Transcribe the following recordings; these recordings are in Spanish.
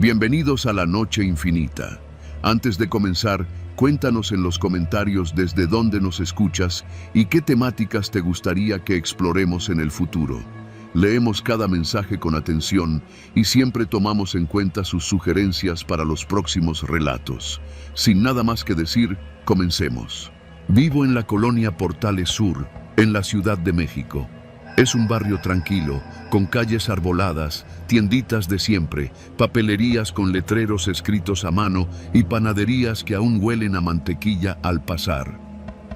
Bienvenidos a la Noche Infinita. Antes de comenzar, cuéntanos en los comentarios desde dónde nos escuchas y qué temáticas te gustaría que exploremos en el futuro. Leemos cada mensaje con atención y siempre tomamos en cuenta sus sugerencias para los próximos relatos. Sin nada más que decir, comencemos. Vivo en la colonia Portales Sur, en la Ciudad de México. Es un barrio tranquilo, con calles arboladas, tienditas de siempre, papelerías con letreros escritos a mano y panaderías que aún huelen a mantequilla al pasar.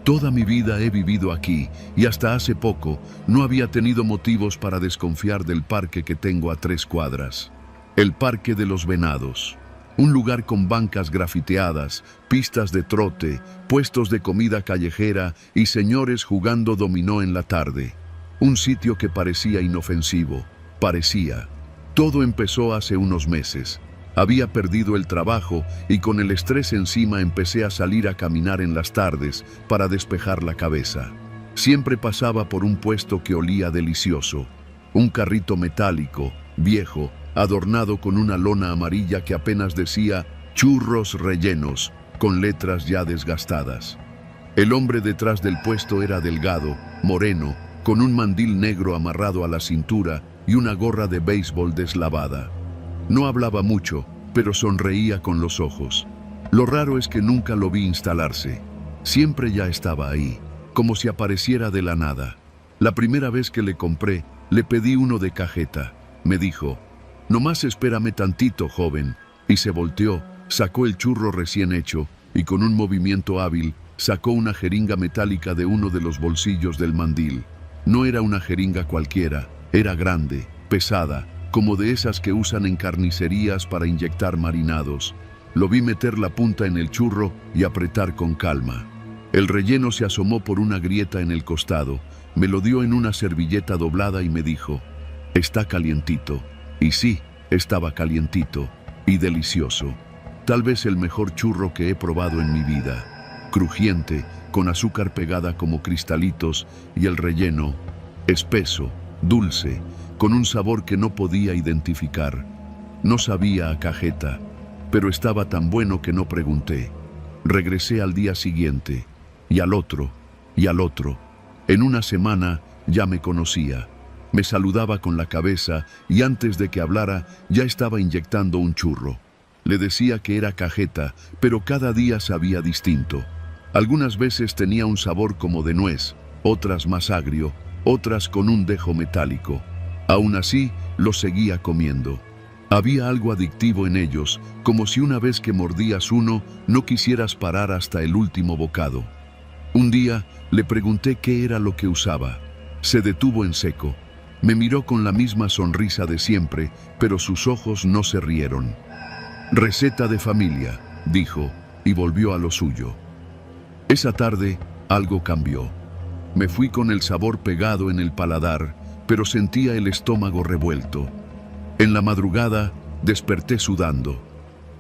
Toda mi vida he vivido aquí y hasta hace poco no había tenido motivos para desconfiar del parque que tengo a 3 cuadras. El Parque de los Venados. Un lugar con bancas grafiteadas, pistas de trote, puestos de comida callejera y señores jugando dominó en la tarde. Un sitio que parecía inofensivo. Parecía. Todo empezó hace unos meses. Había perdido el trabajo y con el estrés encima empecé a salir a caminar en las tardes para despejar la cabeza. Siempre pasaba por un puesto que olía delicioso. Un carrito metálico, viejo, adornado con una lona amarilla que apenas decía churros rellenos, con letras ya desgastadas. El hombre detrás del puesto era delgado, moreno, con un mandil negro amarrado a la cintura y una gorra de béisbol deslavada. No hablaba mucho, pero sonreía con los ojos. Lo raro es que nunca lo vi instalarse. Siempre ya estaba ahí, como si apareciera de la nada. La primera vez que le compré, le pedí uno de cajeta. Me dijo, «Nomás espérame tantito, joven», y se volteó, sacó el churro recién hecho y con un movimiento hábil sacó una jeringa metálica de uno de los bolsillos del mandil. No era una jeringa cualquiera, era grande, pesada, como de esas que usan en carnicerías para inyectar marinados. Lo vi meter la punta en el churro y apretar con calma. El relleno se asomó por una grieta en el costado, me lo dio en una servilleta doblada y me dijo, «Está calientito». Y sí, estaba calientito y delicioso. Tal vez el mejor churro que he probado en mi vida. Crujiente, con azúcar pegada como cristalitos y el relleno, espeso, dulce, con un sabor que no podía identificar. No sabía a cajeta, pero estaba tan bueno que no pregunté. Regresé al día siguiente, y al otro, y al otro. En una semana ya me conocía. Me saludaba con la cabeza y antes de que hablara ya estaba inyectando un churro. Le decía que era cajeta, pero cada día sabía distinto. Algunas veces tenía un sabor como de nuez, otras más agrio, otras con un dejo metálico. Aún así, los seguía comiendo. Había algo adictivo en ellos, como si una vez que mordías uno, no quisieras parar hasta el último bocado. Un día, le pregunté qué era lo que usaba. Se detuvo en seco. Me miró con la misma sonrisa de siempre, pero sus ojos no se rieron. «Receta de familia», dijo, y volvió a lo suyo. Esa tarde, algo cambió. Me fui con el sabor pegado en el paladar, pero sentía el estómago revuelto. En la madrugada, desperté sudando.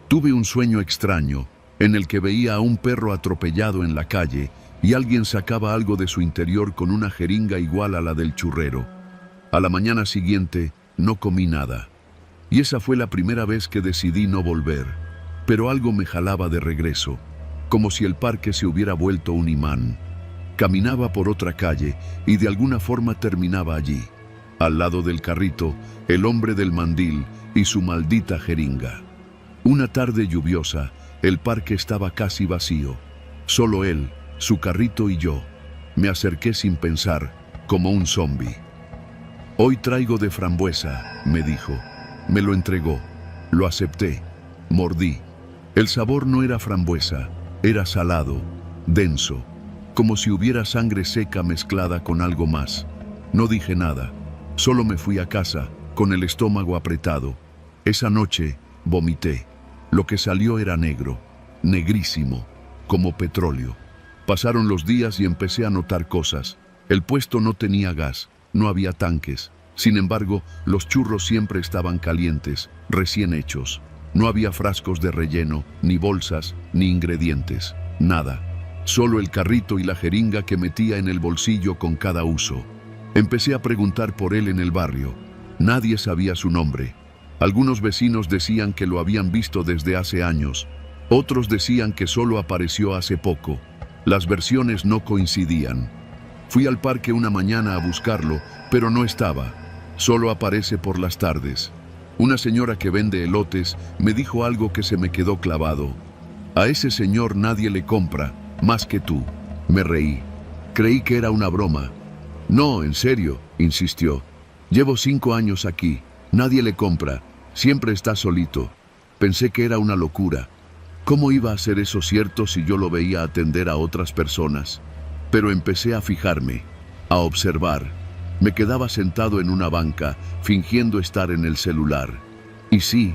Tuve un sueño extraño, en el que veía a un perro atropellado en la calle y alguien sacaba algo de su interior con una jeringa igual a la del churrero. A la mañana siguiente, no comí nada. Y esa fue la primera vez que decidí no volver. Pero algo me jalaba de regreso, como si el parque se hubiera vuelto un imán. Caminaba por otra calle y de alguna forma terminaba allí. Al lado del carrito, el hombre del mandil y su maldita jeringa. Una tarde lluviosa, el parque estaba casi vacío. Solo él, su carrito y yo. Me acerqué sin pensar, como un zombi. «Hoy traigo de frambuesa», me dijo. Me lo entregó. Lo acepté. Mordí. El sabor no era frambuesa, era salado, denso, como si hubiera sangre seca mezclada con algo más. No dije nada. Solo me fui a casa, con el estómago apretado. Esa noche, vomité. Lo que salió era negro, negrísimo, como petróleo. Pasaron los días y empecé a notar cosas. El puesto no tenía gas, no había tanques. Sin embargo, los churros siempre estaban calientes, recién hechos. No había frascos de relleno, ni bolsas, ni ingredientes. Nada. Solo el carrito y la jeringa que metía en el bolsillo con cada uso. Empecé a preguntar por él en el barrio. Nadie sabía su nombre. Algunos vecinos decían que lo habían visto desde hace años. Otros decían que solo apareció hace poco. Las versiones no coincidían. Fui al parque una mañana a buscarlo, pero no estaba. Solo aparece por las tardes. Una señora que vende elotes me dijo algo que se me quedó clavado. A ese señor nadie le compra, más que tú. Me reí. Creí que era una broma. No, en serio, insistió. Llevo 5 años aquí. Nadie le compra. Siempre está solito. Pensé que era una locura. ¿Cómo iba a ser eso cierto si yo lo veía atender a otras personas? Pero empecé a fijarme, a observar. Me quedaba sentado en una banca, fingiendo estar en el celular. Y sí,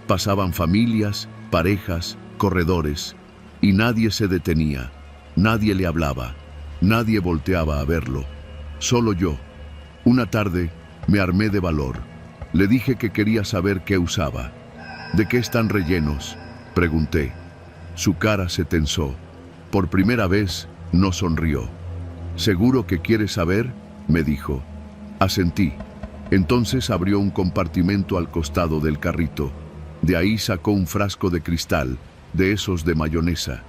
pasaban familias, parejas, corredores, y nadie se detenía, nadie le hablaba, nadie volteaba a verlo, solo yo. Una tarde me armé de valor. Le dije que quería saber qué usaba. ¿De qué están rellenos?, pregunté. Su cara se tensó. Por primera vez, no sonrió. ¿Seguro que quieres saber?, me dijo. Asentí. Entonces abrió un compartimento al costado del carrito. De ahí sacó un frasco de cristal, de esos de mayonesa.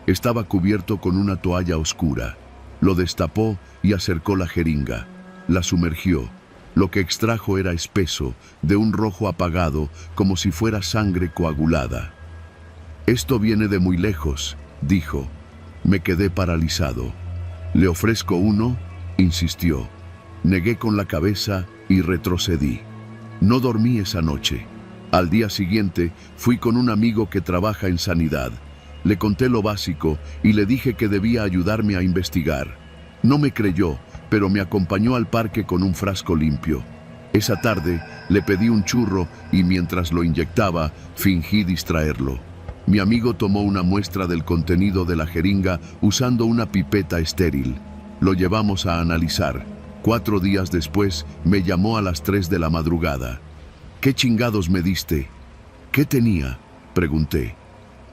Estaba cubierto con una toalla oscura. Lo destapó y acercó la jeringa. La sumergió. Lo que extrajo era espeso, de un rojo apagado, como si fuera sangre coagulada. Esto viene de muy lejos, dijo. Me quedé paralizado. ¿Le ofrezco uno?, insistió. Negué con la cabeza y retrocedí. No dormí esa noche. Al día siguiente fui con un amigo que trabaja en sanidad. Le conté lo básico y le dije que debía ayudarme a investigar. No me creyó, pero me acompañó al parque con un frasco limpio. Esa tarde le pedí un churro y mientras lo inyectaba, fingí distraerlo. Mi amigo tomó una muestra del contenido de la jeringa usando una pipeta estéril. Lo llevamos a analizar. 4 días después, me llamó a las 3 de la madrugada. ¿Qué chingados me diste? ¿Qué tenía?, pregunté.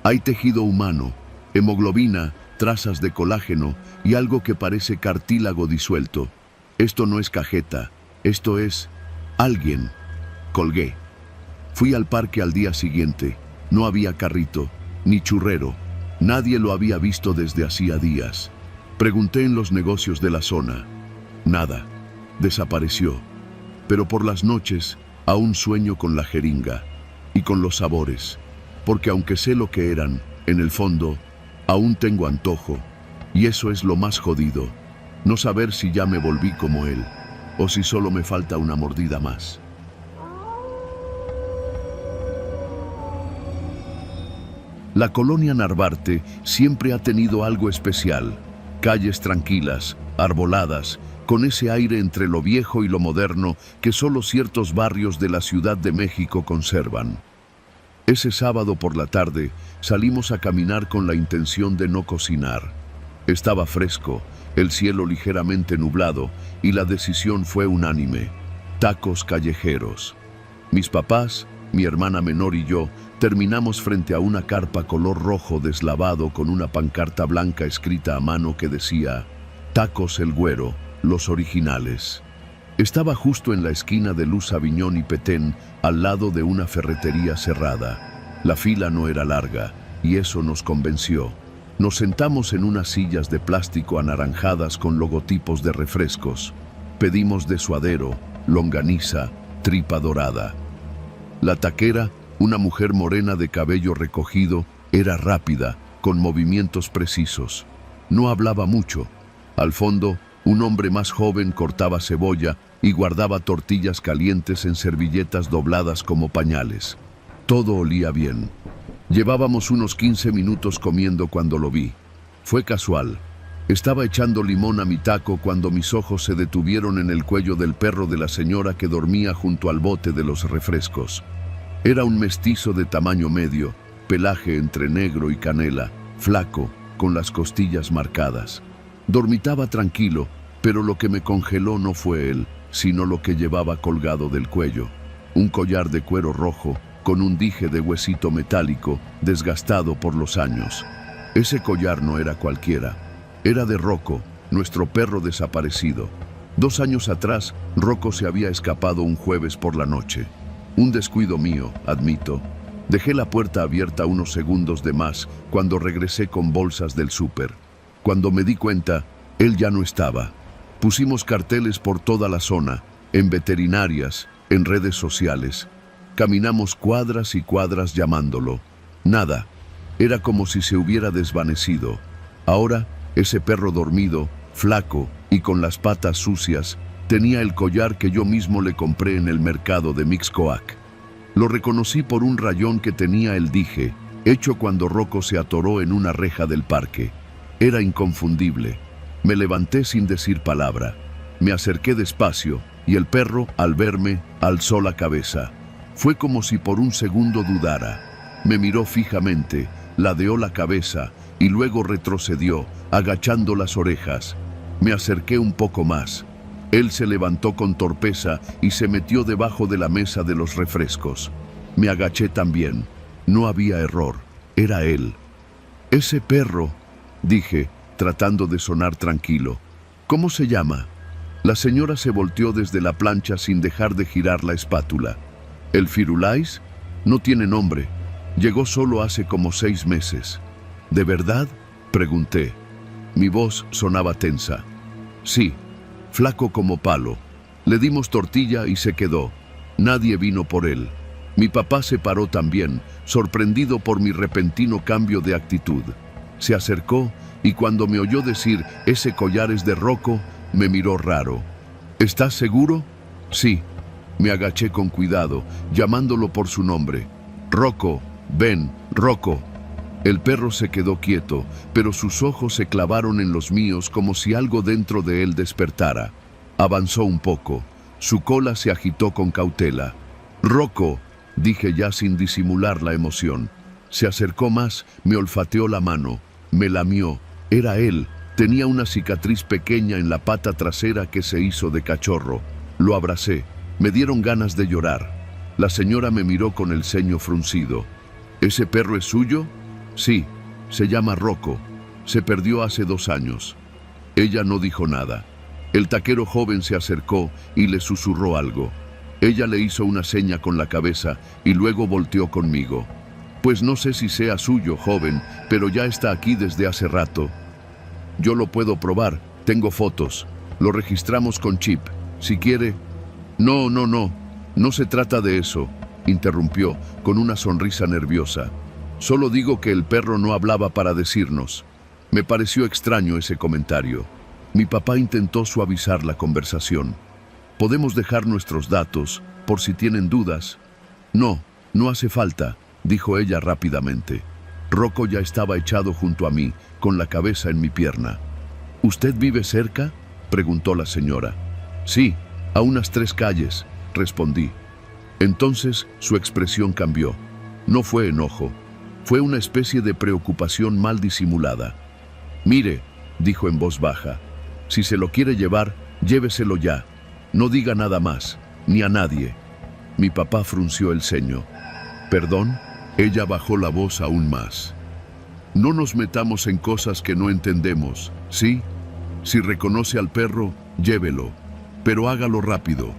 Hay tejido humano, hemoglobina, trazas de colágeno y algo que parece cartílago disuelto. Esto no es cajeta, esto es alguien. Colgué. Fui al parque al día siguiente. No había carrito, ni churrero. Nadie lo había visto desde hacía días. Pregunté en los negocios de la zona. Nada. Desapareció. Pero por las noches aún sueño con la jeringa y con los sabores, porque aunque sé lo que eran, en el fondo, aún tengo antojo. Y eso es lo más jodido. No saber si ya me volví como él, o si solo me falta una mordida más. La colonia Narvarte siempre ha tenido algo especial. Calles tranquilas, arboladas, con ese aire entre lo viejo y lo moderno que solo ciertos barrios de la Ciudad de México conservan. Ese sábado por la tarde salimos a caminar con la intención de no cocinar. Estaba fresco, el cielo ligeramente nublado y la decisión fue unánime: tacos callejeros. Mis papás, mi hermana menor y yo terminamos frente a una carpa color rojo deslavado con una pancarta blanca escrita a mano que decía: Tacos El Güero, los originales. Estaba justo en la esquina de Luz Aviñón y Petén, al lado de una ferretería cerrada. La fila no era larga, y eso nos convenció. Nos sentamos en unas sillas de plástico anaranjadas con logotipos de refrescos. Pedimos de suadero, longaniza, tripa dorada. La taquera, una mujer morena de cabello recogido, era rápida, con movimientos precisos. No hablaba mucho. Al fondo, un hombre más joven cortaba cebolla y guardaba tortillas calientes en servilletas dobladas como pañales. Todo olía bien. Llevábamos unos 15 minutos comiendo cuando lo vi. Fue casual. Estaba echando limón a mi taco cuando mis ojos se detuvieron en el cuello del perro de la señora que dormía junto al bote de los refrescos. Era un mestizo de tamaño medio, pelaje entre negro y canela, flaco, con las costillas marcadas. Dormitaba tranquilo, pero lo que me congeló no fue él, sino lo que llevaba colgado del cuello. Un collar de cuero rojo, con un dije de huesito metálico, desgastado por los años. Ese collar no era cualquiera. Era de Rocco, nuestro perro desaparecido. 2 años atrás, Rocco se había escapado un jueves por la noche. Un descuido mío, admito. Dejé la puerta abierta unos segundos de más cuando regresé con bolsas del súper. Cuando me di cuenta, él ya no estaba. Pusimos carteles por toda la zona, en veterinarias, en redes sociales. Caminamos cuadras y cuadras llamándolo. Nada. Era como si se hubiera desvanecido. Ahora, ese perro dormido, flaco y con las patas sucias, tenía el collar que yo mismo le compré en el mercado de Mixcoac. Lo reconocí por un rayón que tenía el dije, hecho cuando Rocco se atoró en una reja del parque. Era inconfundible. Me levanté sin decir palabra. Me acerqué despacio y el perro, al verme, alzó la cabeza. Fue como si por un segundo dudara. Me miró fijamente, ladeó la cabeza y luego retrocedió, agachando las orejas. Me acerqué un poco más. Él se levantó con torpeza y se metió debajo de la mesa de los refrescos. Me agaché también. No había error. Era él. «Ese perro», dije, tratando de sonar tranquilo. «¿Cómo se llama?» La señora se volteó desde la plancha sin dejar de girar la espátula. «¿El Firulais? No tiene nombre. Llegó solo hace como 6 meses». «¿De verdad?», pregunté. Mi voz sonaba tensa. «Sí». Flaco como palo. Le dimos tortilla y se quedó. Nadie vino por él. Mi papá se paró también, sorprendido por mi repentino cambio de actitud. Se acercó y cuando me oyó decir «ese collar es de Rocco», me miró raro. «¿Estás seguro?» «Sí». Me agaché con cuidado, llamándolo por su nombre. «Rocco, ven, Rocco». El perro se quedó quieto, pero sus ojos se clavaron en los míos como si algo dentro de él despertara. Avanzó un poco. Su cola se agitó con cautela. «Rocco», dije ya sin disimular la emoción. Se acercó más, me olfateó la mano, me lamió. Era él. Tenía una cicatriz pequeña en la pata trasera que se hizo de cachorro. Lo abracé. Me dieron ganas de llorar. La señora me miró con el ceño fruncido. «¿Ese perro es suyo?» «Sí, se llama Rocco. Se perdió hace 2 años». Ella no dijo nada. El taquero joven se acercó y le susurró algo. Ella le hizo una seña con la cabeza y luego volteó conmigo. «Pues no sé si sea suyo, joven, pero ya está aquí desde hace rato. Yo lo puedo probar, tengo fotos. Lo registramos con chip. Si quiere...» «No, no, no. No se trata de eso», interrumpió con una sonrisa nerviosa. «Solo digo que el perro no hablaba para decirnos». Me pareció extraño ese comentario. Mi papá intentó suavizar la conversación. «Podemos dejar nuestros datos, por si tienen dudas». «No, no hace falta», dijo ella rápidamente. Rocco ya estaba echado junto a mí, con la cabeza en mi pierna. «¿Usted vive cerca?», preguntó la señora. «Sí, a unas 3 calles», respondí. Entonces su expresión cambió. No fue enojo. Fue una especie de preocupación mal disimulada. «Mire», dijo en voz baja, «si se lo quiere llevar, lléveselo ya. No diga nada más, ni a nadie». Mi papá frunció el ceño. «¿Perdón?». Ella bajó la voz aún más. «No nos metamos en cosas que no entendemos, ¿sí? Si reconoce al perro, llévelo, pero hágalo rápido».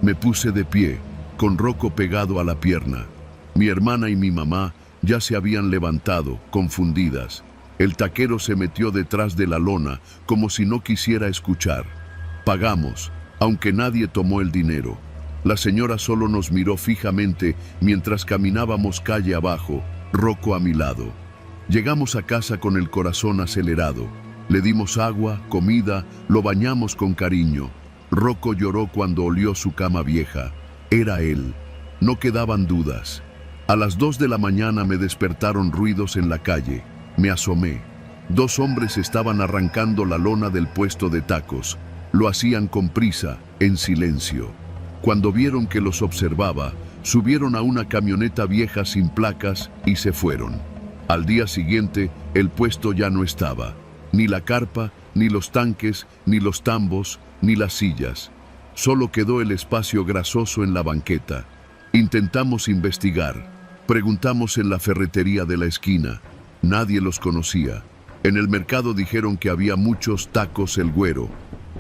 Me puse de pie, con Rocco pegado a la pierna. Mi hermana y mi mamá ya se habían levantado, confundidas. El taquero se metió detrás de la lona, como si no quisiera escuchar. Pagamos, aunque nadie tomó el dinero. La señora solo nos miró fijamente mientras caminábamos calle abajo, Rocco a mi lado. Llegamos a casa con el corazón acelerado. Le dimos agua, comida, lo bañamos con cariño. Rocco lloró cuando olió su cama vieja. Era él. No quedaban dudas. A las 2 de la mañana me despertaron ruidos en la calle. Me asomé. 2 hombres estaban arrancando la lona del puesto de tacos. Lo hacían con prisa, en silencio. Cuando vieron que los observaba, subieron a una camioneta vieja sin placas y se fueron. Al día siguiente, el puesto ya no estaba. Ni la carpa, ni los tanques, ni los tambos, ni las sillas. Solo quedó el espacio grasoso en la banqueta. Intentamos investigar. Preguntamos en la ferretería de la esquina. Nadie los conocía. En el mercado dijeron que había muchos tacos El Güero.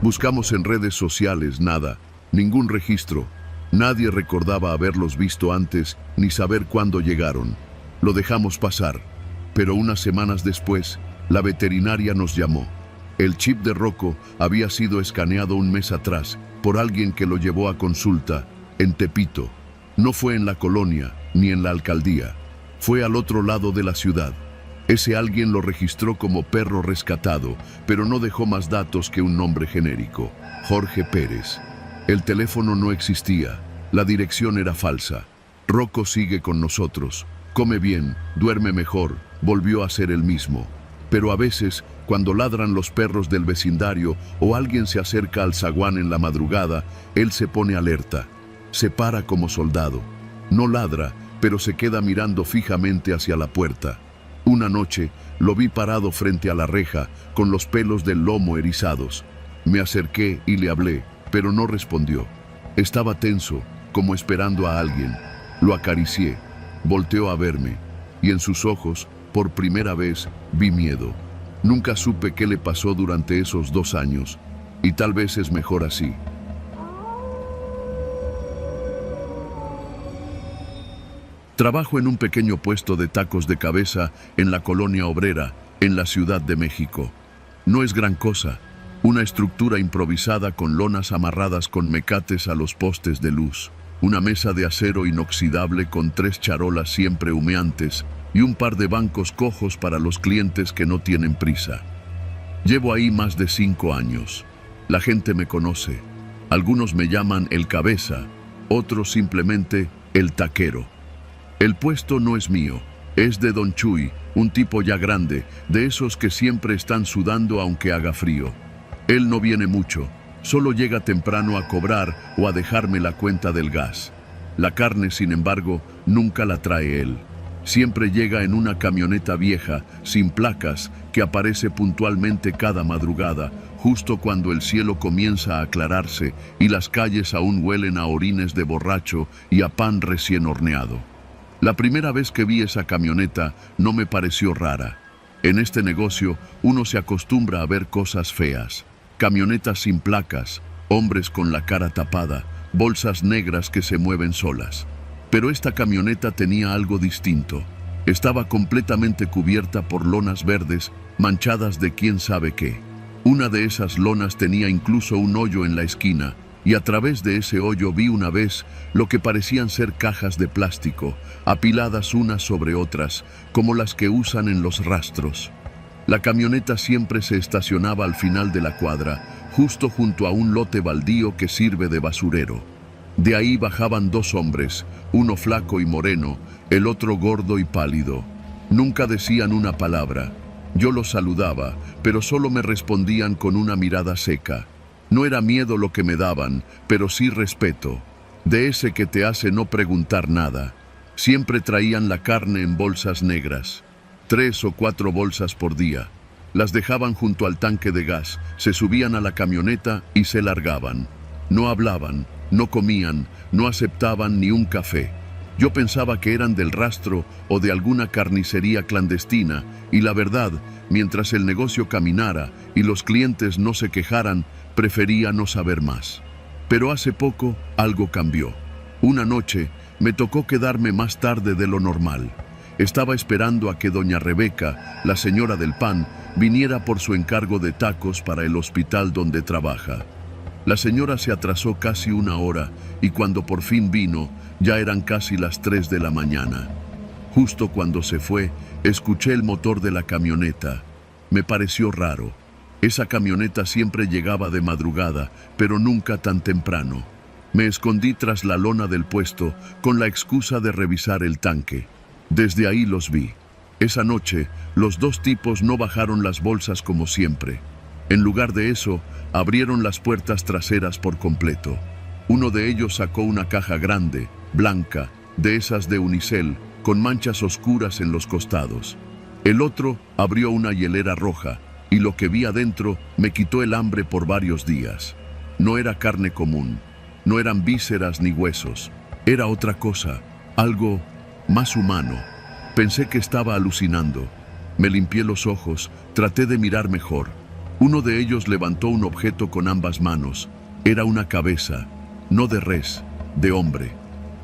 Buscamos en redes sociales, nada, ningún registro. Nadie recordaba haberlos visto antes ni saber cuándo llegaron. Lo dejamos pasar, pero unas semanas después, la veterinaria nos llamó. El chip de Rocco había sido escaneado un mes atrás por alguien que lo llevó a consulta en Tepito. No fue en la colonia ni en la alcaldía, fue al otro lado de la ciudad. Ese alguien lo registró como perro rescatado, pero no dejó más datos que un nombre genérico: Jorge Pérez. El teléfono no existía, la dirección era falsa. Rocco sigue con nosotros, come bien, duerme mejor, volvió a ser el mismo. Pero a veces, cuando ladran los perros del vecindario o alguien se acerca al zaguán en la madrugada, él se pone alerta. Se para como soldado. No ladra, pero se queda mirando fijamente hacia la puerta. Una noche, lo vi parado frente a la reja, con los pelos del lomo erizados. Me acerqué y le hablé, pero no respondió. Estaba tenso, como esperando a alguien. Lo acaricié, volteó a verme, y en sus ojos, por primera vez, vi miedo. Nunca supe qué le pasó durante esos 2 años, y tal vez es mejor así. Trabajo en un pequeño puesto de tacos de cabeza en la colonia obrera, en la Ciudad de México. No es gran cosa, una estructura improvisada con lonas amarradas con mecates a los postes de luz, una mesa de acero inoxidable con 3 charolas siempre humeantes y un par de bancos cojos para los clientes que no tienen prisa. Llevo ahí más de 5 años. La gente me conoce. Algunos me llaman el cabeza, otros simplemente el taquero. El puesto no es mío, es de Don Chuy, un tipo ya grande, de esos que siempre están sudando aunque haga frío. Él no viene mucho, solo llega temprano a cobrar o a dejarme la cuenta del gas. La carne, sin embargo, nunca la trae él. Siempre llega en una camioneta vieja, sin placas, que aparece puntualmente cada madrugada, justo cuando el cielo comienza a aclararse y las calles aún huelen a orines de borracho y a pan recién horneado. La primera vez que vi esa camioneta no me pareció rara. En este negocio uno se acostumbra a ver cosas feas. Camionetas sin placas, hombres con la cara tapada, bolsas negras que se mueven solas. Pero esta camioneta tenía algo distinto. Estaba completamente cubierta por lonas verdes, manchadas de quién sabe qué. Una de esas lonas tenía incluso un hoyo en la esquina, y a través de ese hoyo vi una vez lo que parecían ser cajas de plástico, apiladas unas sobre otras, como las que usan en los rastros. La camioneta siempre se estacionaba al final de la cuadra, justo junto a un lote baldío que sirve de basurero. De ahí bajaban 2 hombres, uno flaco y moreno, el otro gordo y pálido. Nunca decían una palabra. Yo los saludaba, pero solo me respondían con una mirada seca. No era miedo lo que me daban, pero sí respeto. De ese que te hace no preguntar nada. Siempre traían la carne en bolsas negras. 3 o 4 bolsas por día. Las dejaban junto al tanque de gas, se subían a la camioneta y se largaban. No hablaban, no comían, no aceptaban ni un café. Yo pensaba que eran del rastro o de alguna carnicería clandestina, y la verdad, mientras el negocio caminara y los clientes no se quejaran, prefería no saber más. Pero hace poco algo cambió. Una noche me tocó quedarme más tarde de lo normal. Estaba esperando a que doña Rebeca, la señora del pan, viniera por su encargo de tacos para el hospital donde trabaja. La señora se atrasó casi 1 hora y cuando por fin vino, ya eran casi las 3 de la mañana. Justo cuando se fue, escuché el motor de la camioneta. Me pareció raro. Esa camioneta siempre llegaba de madrugada, pero nunca tan temprano. Me escondí tras la lona del puesto con la excusa de revisar el tanque. Desde ahí los vi. Esa noche, los 2 tipos no bajaron las bolsas como siempre. En lugar de eso, abrieron las puertas traseras por completo. Uno de ellos sacó una caja grande, blanca, de esas de unicel, con manchas oscuras en los costados. El otro abrió una hielera roja, y lo que vi adentro me quitó el hambre por varios días. No era carne común, no eran vísceras ni huesos. Era otra cosa, algo más humano. Pensé que estaba alucinando. Me limpié los ojos, traté de mirar mejor. Uno de ellos levantó un objeto con ambas manos. Era una cabeza, no de res, de hombre,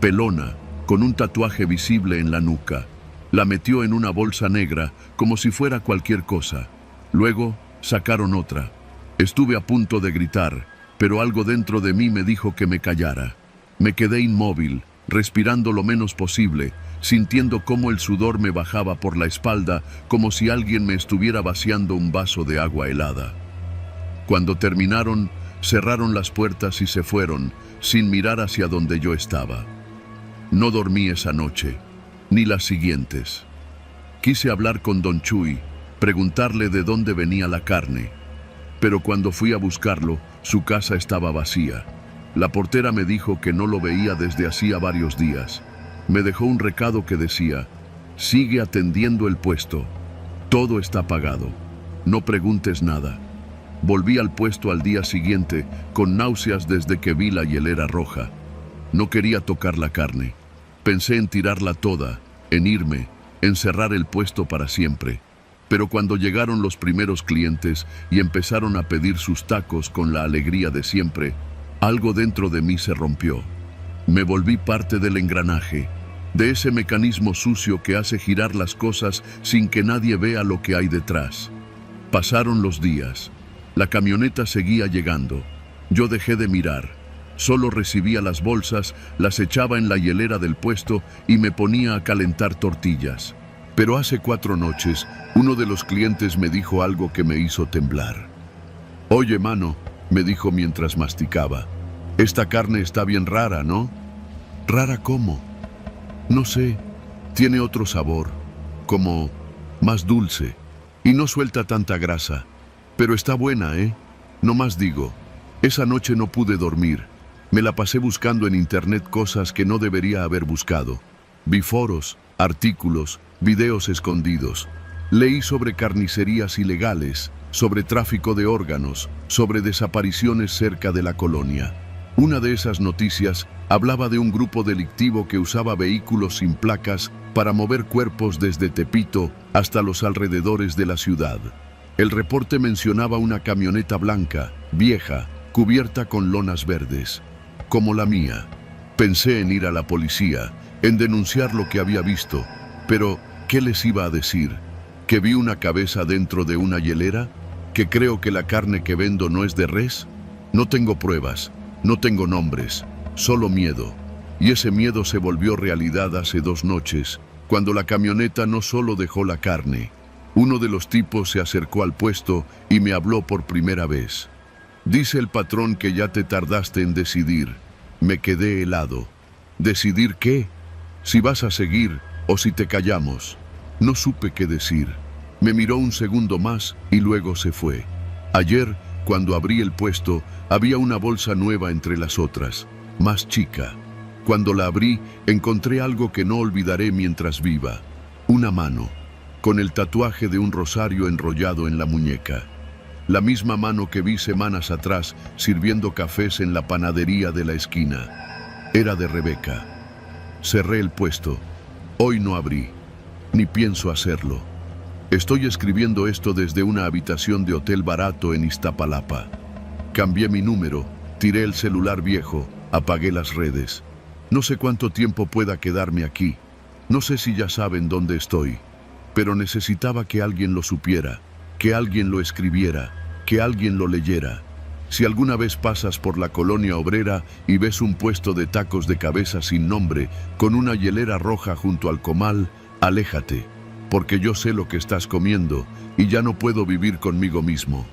pelona, con un tatuaje visible en la nuca. La metió en una bolsa negra como si fuera cualquier cosa. Luego sacaron otra. Estuve a punto de gritar, pero algo dentro de mí me dijo que me callara. Me quedé inmóvil, respirando lo menos posible, sintiendo cómo el sudor me bajaba por la espalda como si alguien me estuviera vaciando un vaso de agua helada. Cuando terminaron, cerraron las puertas y se fueron, sin mirar hacia donde yo estaba. No dormí esa noche, ni las siguientes. Quise hablar con Don Chuy, preguntarle de dónde venía la carne, pero cuando fui a buscarlo, su casa estaba vacía. La portera me dijo que no lo veía desde hacía varios días. Me dejó un recado que decía: sigue atendiendo el puesto, todo está pagado, no preguntes nada. Volví al puesto al día siguiente, con náuseas desde que vi la hielera roja. No quería tocar la carne. Pensé en tirarla toda, en irme, en cerrar el puesto para siempre. Pero cuando llegaron los primeros clientes y empezaron a pedir sus tacos con la alegría de siempre, algo dentro de mí se rompió. Me volví parte del engranaje, de ese mecanismo sucio que hace girar las cosas sin que nadie vea lo que hay detrás. Pasaron los días. La camioneta seguía llegando. Yo dejé de mirar. Solo recibía las bolsas, las echaba en la hielera del puesto y me ponía a calentar tortillas. Pero hace 4 noches, uno de los clientes me dijo algo que me hizo temblar. «Oye, mano», me dijo mientras masticaba, «esta carne está bien rara, ¿no?» «¿Rara cómo?» «No sé, tiene otro sabor, como más dulce, y no suelta tanta grasa. Pero está buena, ¿eh? No más digo, esa noche no pude dormir. Me la pasé buscando en internet cosas que no debería haber buscado. Vi foros, artículos, videos escondidos. Leí sobre carnicerías ilegales, sobre tráfico de órganos, sobre desapariciones cerca de la colonia. Una de esas noticias hablaba de un grupo delictivo que usaba vehículos sin placas para mover cuerpos desde Tepito hasta los alrededores de la ciudad. El reporte mencionaba una camioneta blanca, vieja, cubierta con lonas verdes, como la mía. Pensé en ir a la policía, en denunciar lo que había visto, pero ¿qué les iba a decir? ¿Que vi una cabeza dentro de una hielera? ¿Que creo que la carne que vendo no es de res? No tengo pruebas, no tengo nombres, solo miedo. Y ese miedo se volvió realidad hace 2 noches, cuando la camioneta no solo dejó la carne. Uno de los tipos se acercó al puesto y me habló por primera vez. «Dice el patrón que ya te tardaste en decidir». Me quedé helado. ¿Decidir qué? Si vas a seguir o si te callamos. No supe qué decir. Me miró un segundo más y luego se fue. Ayer, cuando abrí el puesto, había una bolsa nueva entre las otras, más chica. Cuando la abrí, encontré algo que no olvidaré mientras viva. Una mano, con el tatuaje de un rosario enrollado en la muñeca. La misma mano que vi semanas atrás sirviendo cafés en la panadería de la esquina. Era de Rebeca. Cerré el puesto. Hoy no abrí, ni pienso hacerlo. Estoy escribiendo esto desde una habitación de hotel barato en Iztapalapa. Cambié mi número, tiré el celular viejo, apagué las redes. No sé cuánto tiempo pueda quedarme aquí. No sé si ya saben dónde estoy. Pero necesitaba que alguien lo supiera, que alguien lo escribiera, que alguien lo leyera. Si alguna vez pasas por la colonia obrera y ves un puesto de tacos de cabeza sin nombre, con una hielera roja junto al comal, aléjate, porque yo sé lo que estás comiendo y ya no puedo vivir conmigo mismo.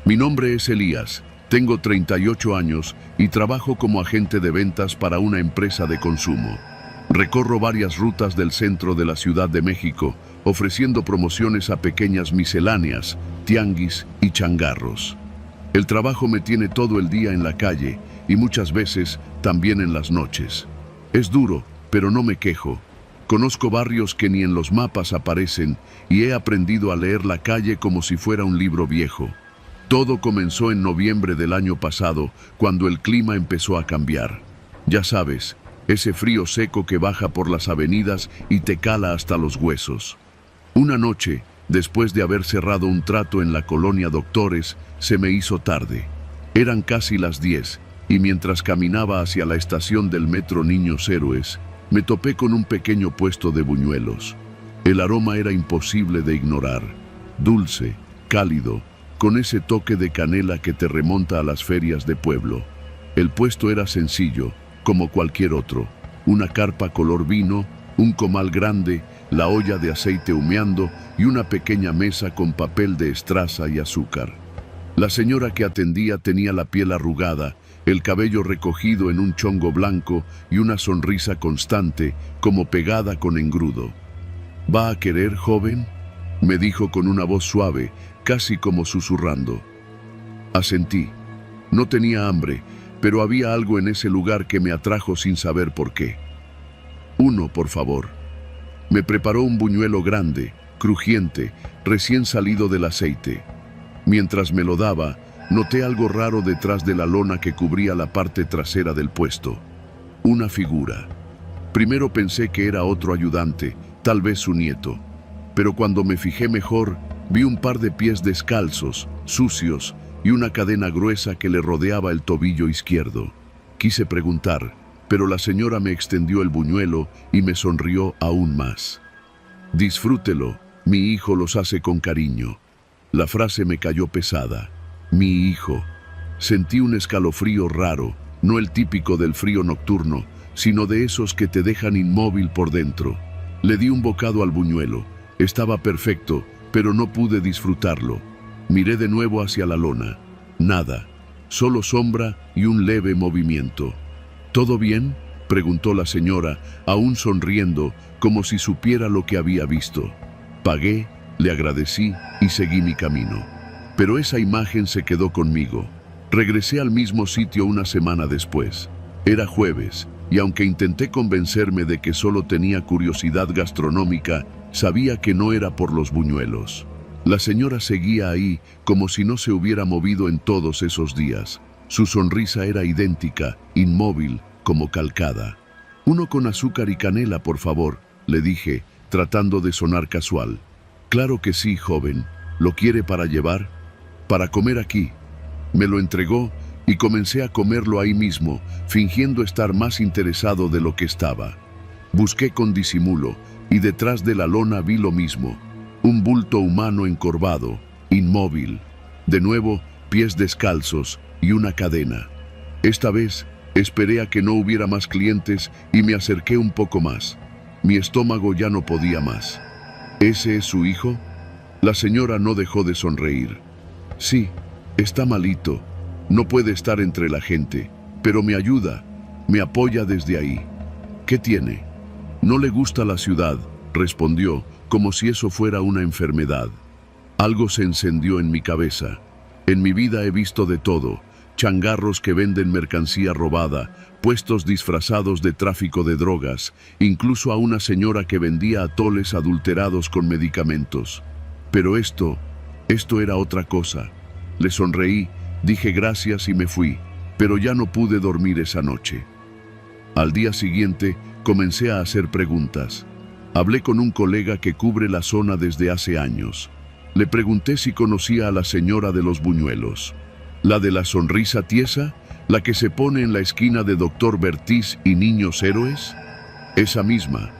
Mi nombre es Elías, tengo 38 años y trabajo como agente de ventas para una empresa de consumo. Recorro varias rutas del centro de la Ciudad de México, ofreciendo promociones a pequeñas misceláneas, tianguis y changarros. El trabajo me tiene todo el día en la calle y muchas veces también en las noches. Es duro, pero no me quejo. Conozco barrios que ni en los mapas aparecen y he aprendido a leer la calle como si fuera un libro viejo. Todo comenzó en noviembre del año pasado, cuando el clima empezó a cambiar. Ya sabes, ese frío seco que baja por las avenidas y te cala hasta los huesos. Una noche, después de haber cerrado un trato en la colonia Doctores, Se me hizo tarde. Eran casi las 10, y mientras caminaba hacia la estación del metro Niños Héroes, me topé con un pequeño puesto de buñuelos. El aroma era imposible de ignorar. Dulce, cálido, con ese toque de canela que te remonta a las ferias de pueblo. El puesto era sencillo, como cualquier otro. Una carpa color vino, un comal grande, la olla de aceite humeando y una pequeña mesa con papel de estraza y azúcar. La señora que atendía tenía la piel arrugada, el cabello recogido en un chongo blanco y una sonrisa constante, como pegada con engrudo. ¿Va a querer, joven?, me dijo con una voz suave, casi como susurrando. Asentí. No tenía hambre, pero había algo en ese lugar que me atrajo sin saber por qué. Uno, por favor. Me preparó un buñuelo grande, crujiente, recién salido del aceite. Mientras me lo daba, noté algo raro detrás de la lona que cubría la parte trasera del puesto. Una figura. Primero pensé que era otro ayudante, tal vez su nieto. Pero cuando me fijé mejor, vi un par de pies descalzos, sucios, y una cadena gruesa que le rodeaba el tobillo izquierdo. Quise preguntar, pero la señora me extendió el buñuelo y me sonrió aún más. Disfrútelo, mi hijo los hace con cariño. La frase me cayó pesada. Mi hijo. Sentí un escalofrío raro, no el típico del frío nocturno, sino de esos que te dejan inmóvil por dentro. Le di un bocado al buñuelo. Estaba perfecto, pero no pude disfrutarlo. Miré de nuevo hacia la lona. Nada, solo sombra y un leve movimiento. ¿Todo bien?, preguntó la señora, aún sonriendo, como si supiera lo que había visto. Pagué, le agradecí y seguí mi camino. Pero esa imagen se quedó conmigo. Regresé al mismo sitio una semana después. Era jueves, y aunque intenté convencerme de que solo tenía curiosidad gastronómica, sabía que no era por los buñuelos. La señora seguía ahí como si no se hubiera movido en todos esos días. Su sonrisa era idéntica, inmóvil, como calcada. «Uno con azúcar y canela, por favor», le dije, tratando de sonar casual. «Claro que sí, joven. ¿Lo quiere para llevar?» «Para comer aquí». Me lo entregó y comencé a comerlo ahí mismo, fingiendo estar más interesado de lo que estaba. Busqué con disimulo, y detrás de la lona vi lo mismo. Un bulto humano encorvado, inmóvil. De nuevo, pies descalzos y una cadena. Esta vez, esperé a que no hubiera más clientes y me acerqué un poco más. Mi estómago ya no podía más. ¿Ese es su hijo? La señora no dejó de sonreír. Sí, está malito. No puede estar entre la gente, pero me ayuda, me apoya desde ahí. ¿Qué tiene? No le gusta la ciudad, respondió, como si eso fuera una enfermedad. Algo se encendió en mi cabeza. En mi vida he visto de todo: changarros que venden mercancía robada, puestos disfrazados de tráfico de drogas, incluso a una señora que vendía atoles adulterados con medicamentos. Pero esto era otra cosa. Le sonreí, dije gracias y me fui, pero ya no pude dormir esa noche. Al día siguiente, comencé a hacer preguntas. Hablé con un colega que cubre la zona desde hace años. Le pregunté si conocía a la señora de los buñuelos. ¿La de la sonrisa tiesa? ¿La que se pone en la esquina de Dr. Bertiz y Niños Héroes? Esa misma.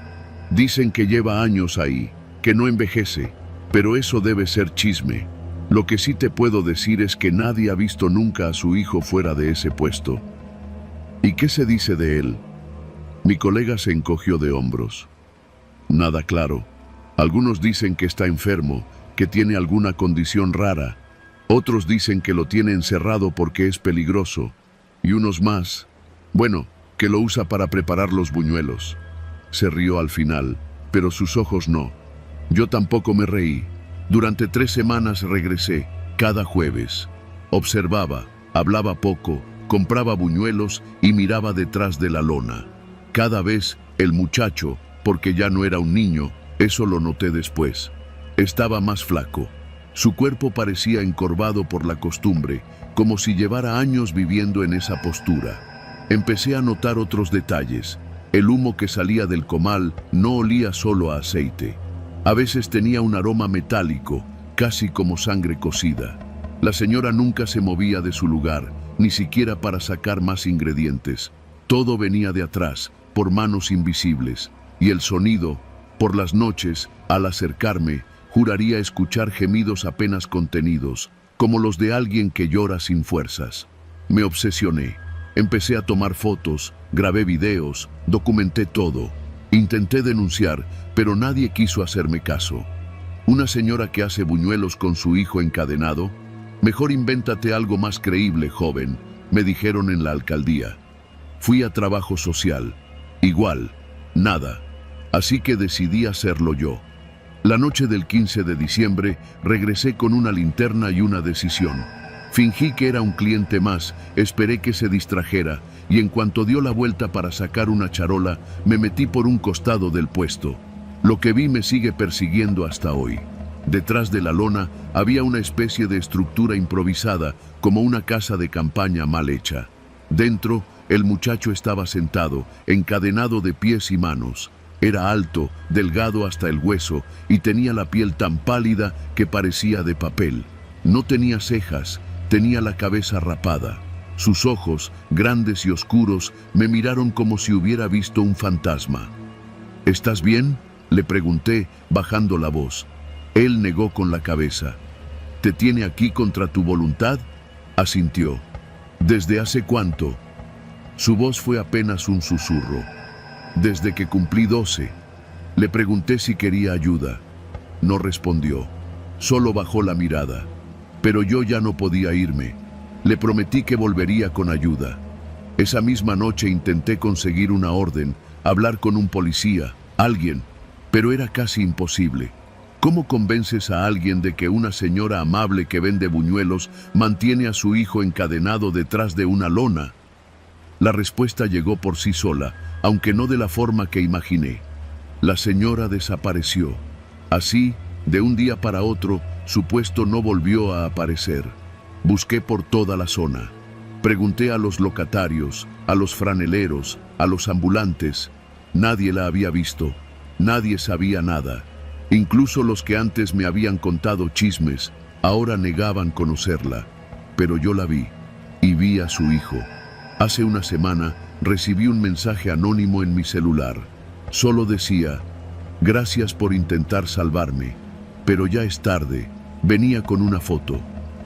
Dicen que lleva años ahí, que no envejece, pero eso debe ser chisme. Lo que sí te puedo decir es que nadie ha visto nunca a su hijo fuera de ese puesto. ¿Y qué se dice de él? Mi colega se encogió de hombros. Nada claro. Algunos dicen que está enfermo, que tiene alguna condición rara. Otros dicen que lo tiene encerrado porque es peligroso. Y unos más, bueno, que lo usa para preparar los buñuelos. Se rió al final, pero sus ojos no. Yo tampoco me reí. Durante 3 semanas regresé, cada jueves. Observaba, hablaba poco, compraba buñuelos y miraba detrás de la lona. Cada vez el muchacho, porque ya no era un niño, eso lo noté después, estaba más flaco. Su cuerpo parecía encorvado por la costumbre, como si llevara años viviendo en esa postura. Empecé a notar otros detalles. El humo que salía del comal no olía solo a aceite. A veces tenía un aroma metálico, casi como sangre cocida. La señora nunca se movía de su lugar, ni siquiera para sacar más ingredientes. Todo venía de atrás, por manos invisibles, y el sonido, por las noches, al acercarme, juraría escuchar gemidos apenas contenidos, como los de alguien que llora sin fuerzas. Me obsesioné. Empecé a tomar fotos, grabé videos, documenté todo. Intenté denunciar, pero nadie quiso hacerme caso. ¿Una señora que hace buñuelos con su hijo encadenado? Mejor invéntate algo más creíble, joven, me dijeron en la alcaldía. Fui a trabajo social. Igual, nada. Así que decidí hacerlo yo. La noche del 15 de diciembre regresé con una linterna y una decisión. Fingí que era un cliente más, esperé que se distrajera y en cuanto dio la vuelta para sacar una charola, me metí por un costado del puesto. Lo que vi me sigue persiguiendo hasta hoy. Detrás de la lona había una especie de estructura improvisada, como una casa de campaña mal hecha. Dentro, el muchacho estaba sentado, encadenado de pies y manos. Era alto, delgado hasta el hueso, y tenía la piel tan pálida que parecía de papel. No tenía cejas, tenía la cabeza rapada. Sus ojos, grandes y oscuros, me miraron como si hubiera visto un fantasma. ¿Estás bien?, le pregunté, bajando la voz. Él negó con la cabeza. ¿Te tiene aquí contra tu voluntad?, asintió. ¿Desde hace cuánto? Su voz fue apenas un susurro. Desde que cumplí 12. Le pregunté si quería ayuda. No respondió. Solo bajó la mirada. Pero yo ya no podía irme. Le prometí que volvería con ayuda. Esa misma noche intenté conseguir una orden, hablar con un policía, alguien, pero era casi imposible. ¿Cómo convences a alguien de que una señora amable que vende buñuelos mantiene a su hijo encadenado detrás de una lona? La respuesta llegó por sí sola, aunque no de la forma que imaginé. La señora desapareció. Así, de un día para otro, su puesto no volvió a aparecer. Busqué por toda la zona. Pregunté a los locatarios, a los franeleros, a los ambulantes. Nadie la había visto. Nadie sabía nada. Incluso los que antes me habían contado chismes, ahora negaban conocerla. Pero yo la vi, y vi a su hijo. Hace una semana recibí un mensaje anónimo en mi celular. Solo decía, gracias por intentar salvarme, pero ya es tarde. Venía con una foto.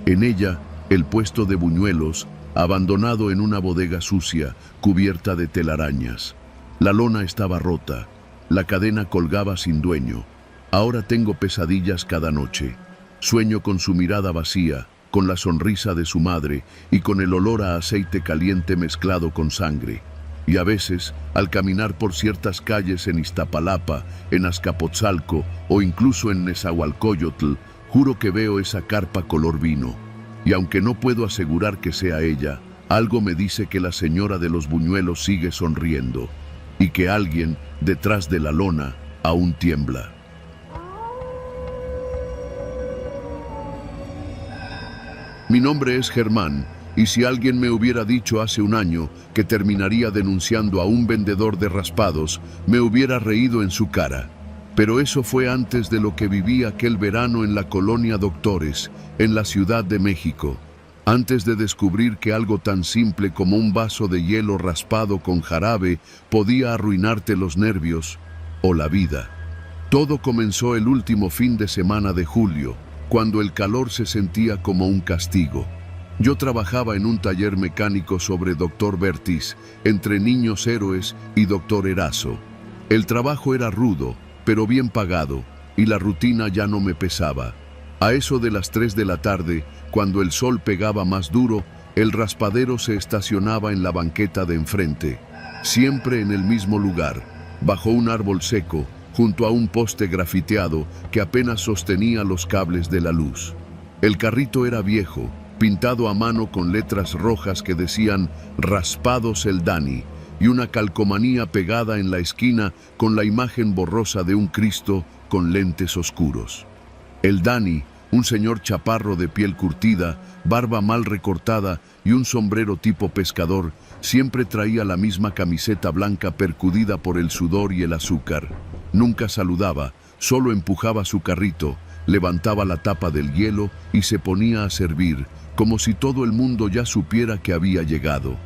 En ella, el puesto de buñuelos, abandonado en una bodega sucia, cubierta de telarañas. La lona estaba rota, la cadena colgaba sin dueño. Ahora tengo pesadillas cada noche. Sueño con su mirada vacía, con la sonrisa de su madre y con el olor a aceite caliente mezclado con sangre. Y a veces, al caminar por ciertas calles en Iztapalapa, en Azcapotzalco o incluso en Nezahualcóyotl, juro que veo esa carpa color vino. Y aunque no puedo asegurar que sea ella, algo me dice que la señora de los buñuelos sigue sonriendo y que alguien, detrás de la lona, aún tiembla. Mi nombre es Germán, y si alguien me hubiera dicho hace un año que terminaría denunciando a un vendedor de raspados, me hubiera reído en su cara. Pero eso fue antes de lo que viví aquel verano en la colonia Doctores, en la Ciudad de México. Antes de descubrir que algo tan simple como un vaso de hielo raspado con jarabe podía arruinarte los nervios o la vida. Todo comenzó el último fin de semana de julio, cuando el calor se sentía como un castigo. Yo trabajaba en un taller mecánico sobre Dr. Vertis, entre Niños Héroes y Dr. Erazo. El trabajo era rudo, pero bien pagado, y la rutina ya no me pesaba. A eso de las 3 de la tarde, cuando el sol pegaba más duro, el raspadero se estacionaba en la banqueta de enfrente, siempre en el mismo lugar, bajo un árbol seco, junto a un poste grafiteado que apenas sostenía los cables de la luz. El carrito era viejo, pintado a mano con letras rojas que decían «Raspados el Dani» y una calcomanía pegada en la esquina con la imagen borrosa de un Cristo con lentes oscuros. El Dani, un señor chaparro de piel curtida, barba mal recortada y un sombrero tipo pescador, siempre traía la misma camiseta blanca percudida por el sudor y el azúcar. Nunca saludaba, solo empujaba su carrito, levantaba la tapa del hielo y se ponía a servir, como si todo el mundo ya supiera que había llegado.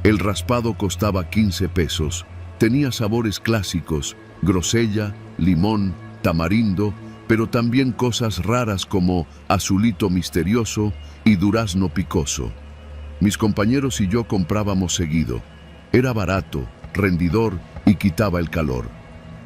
El raspado costaba 15 pesos. Tenía sabores clásicos, grosella, limón, tamarindo, pero también cosas raras como azulito misterioso y durazno picoso. Mis compañeros y yo comprábamos seguido. Era barato, rendidor y quitaba el calor.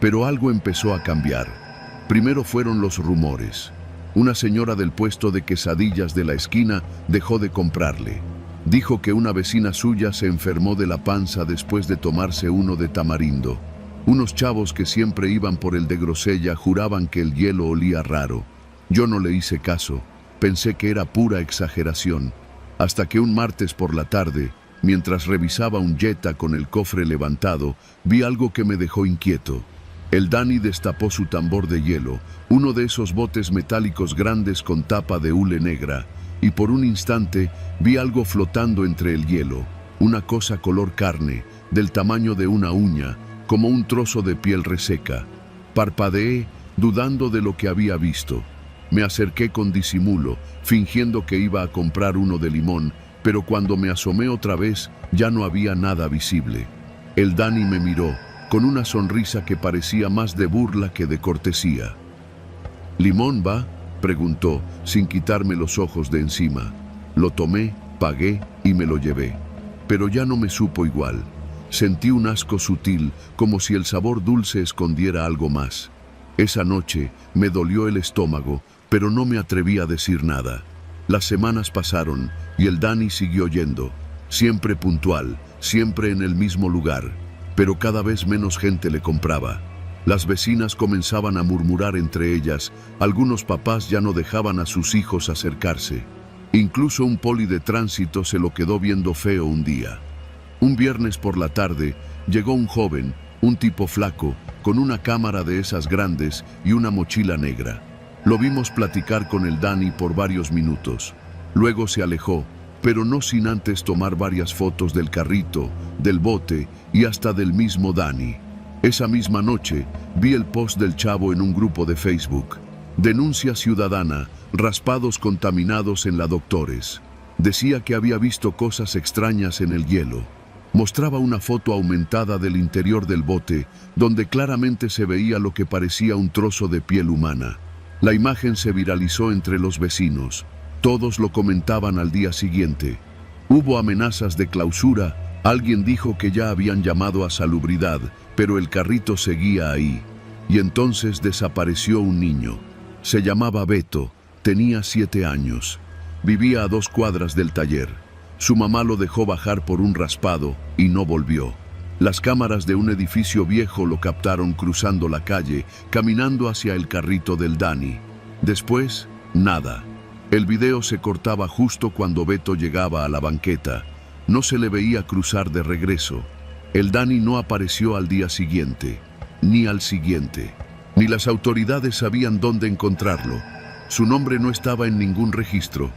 Pero algo empezó a cambiar. Primero fueron los rumores. Una señora del puesto de quesadillas de la esquina dejó de comprarle. Dijo que una vecina suya se enfermó de la panza después de tomarse uno de tamarindo. Unos chavos que siempre iban por el de grosella juraban que el hielo olía raro. Yo no le hice caso. Pensé que era pura exageración. Hasta que un martes por la tarde, mientras revisaba un Jetta con el cofre levantado, vi algo que me dejó inquieto. El Dani destapó su tambor de hielo, uno de esos botes metálicos grandes con tapa de hule negra, y por un instante vi algo flotando entre el hielo, una cosa color carne, del tamaño de una uña, como un trozo de piel reseca. Parpadeé, dudando de lo que había visto. Me acerqué con disimulo, fingiendo que iba a comprar uno de limón, pero cuando me asomé otra vez, ya no había nada visible. El Dani me miró, con una sonrisa que parecía más de burla que de cortesía. ¿Limón va?, preguntó, sin quitarme los ojos de encima. Lo tomé, pagué y me lo llevé. Pero ya no me supo igual. Sentí un asco sutil, como si el sabor dulce escondiera algo más. Esa noche me dolió el estómago, pero no me atreví a decir nada. Las semanas pasaron y el Dani siguió yendo, siempre puntual, siempre en el mismo lugar, pero cada vez menos gente le compraba. Las vecinas comenzaban a murmurar entre ellas, algunos papás ya no dejaban a sus hijos acercarse. Incluso un poli de tránsito se lo quedó viendo feo un día. Un viernes por la tarde llegó un joven, un tipo flaco, con una cámara de esas grandes y una mochila negra. Lo vimos platicar con el Dani por varios minutos. Luego se alejó, pero no sin antes tomar varias fotos del carrito, del bote y hasta del mismo Dani. Esa misma noche vi el post del chavo en un grupo de Facebook. Denuncia ciudadana, raspados contaminados en la Doctores. Decía que había visto cosas extrañas en el hielo. Mostraba una foto aumentada del interior del bote, donde claramente se veía lo que parecía un trozo de piel humana. La imagen se viralizó entre los vecinos. Todos lo comentaban al día siguiente. Hubo amenazas de clausura. Alguien dijo que ya habían llamado a salubridad, pero el carrito seguía ahí. Y entonces desapareció un niño. Se llamaba Beto, tenía 7 años. Vivía a 2 cuadras del taller. Su mamá lo dejó bajar por un raspado y no volvió. Las cámaras de un edificio viejo lo captaron cruzando la calle, caminando hacia el carrito del Dani. Después, nada. El video se cortaba justo cuando Beto llegaba a la banqueta. No se le veía cruzar de regreso. El Dani no apareció al día siguiente, ni al siguiente. Ni las autoridades sabían dónde encontrarlo. Su nombre no estaba en ningún registro.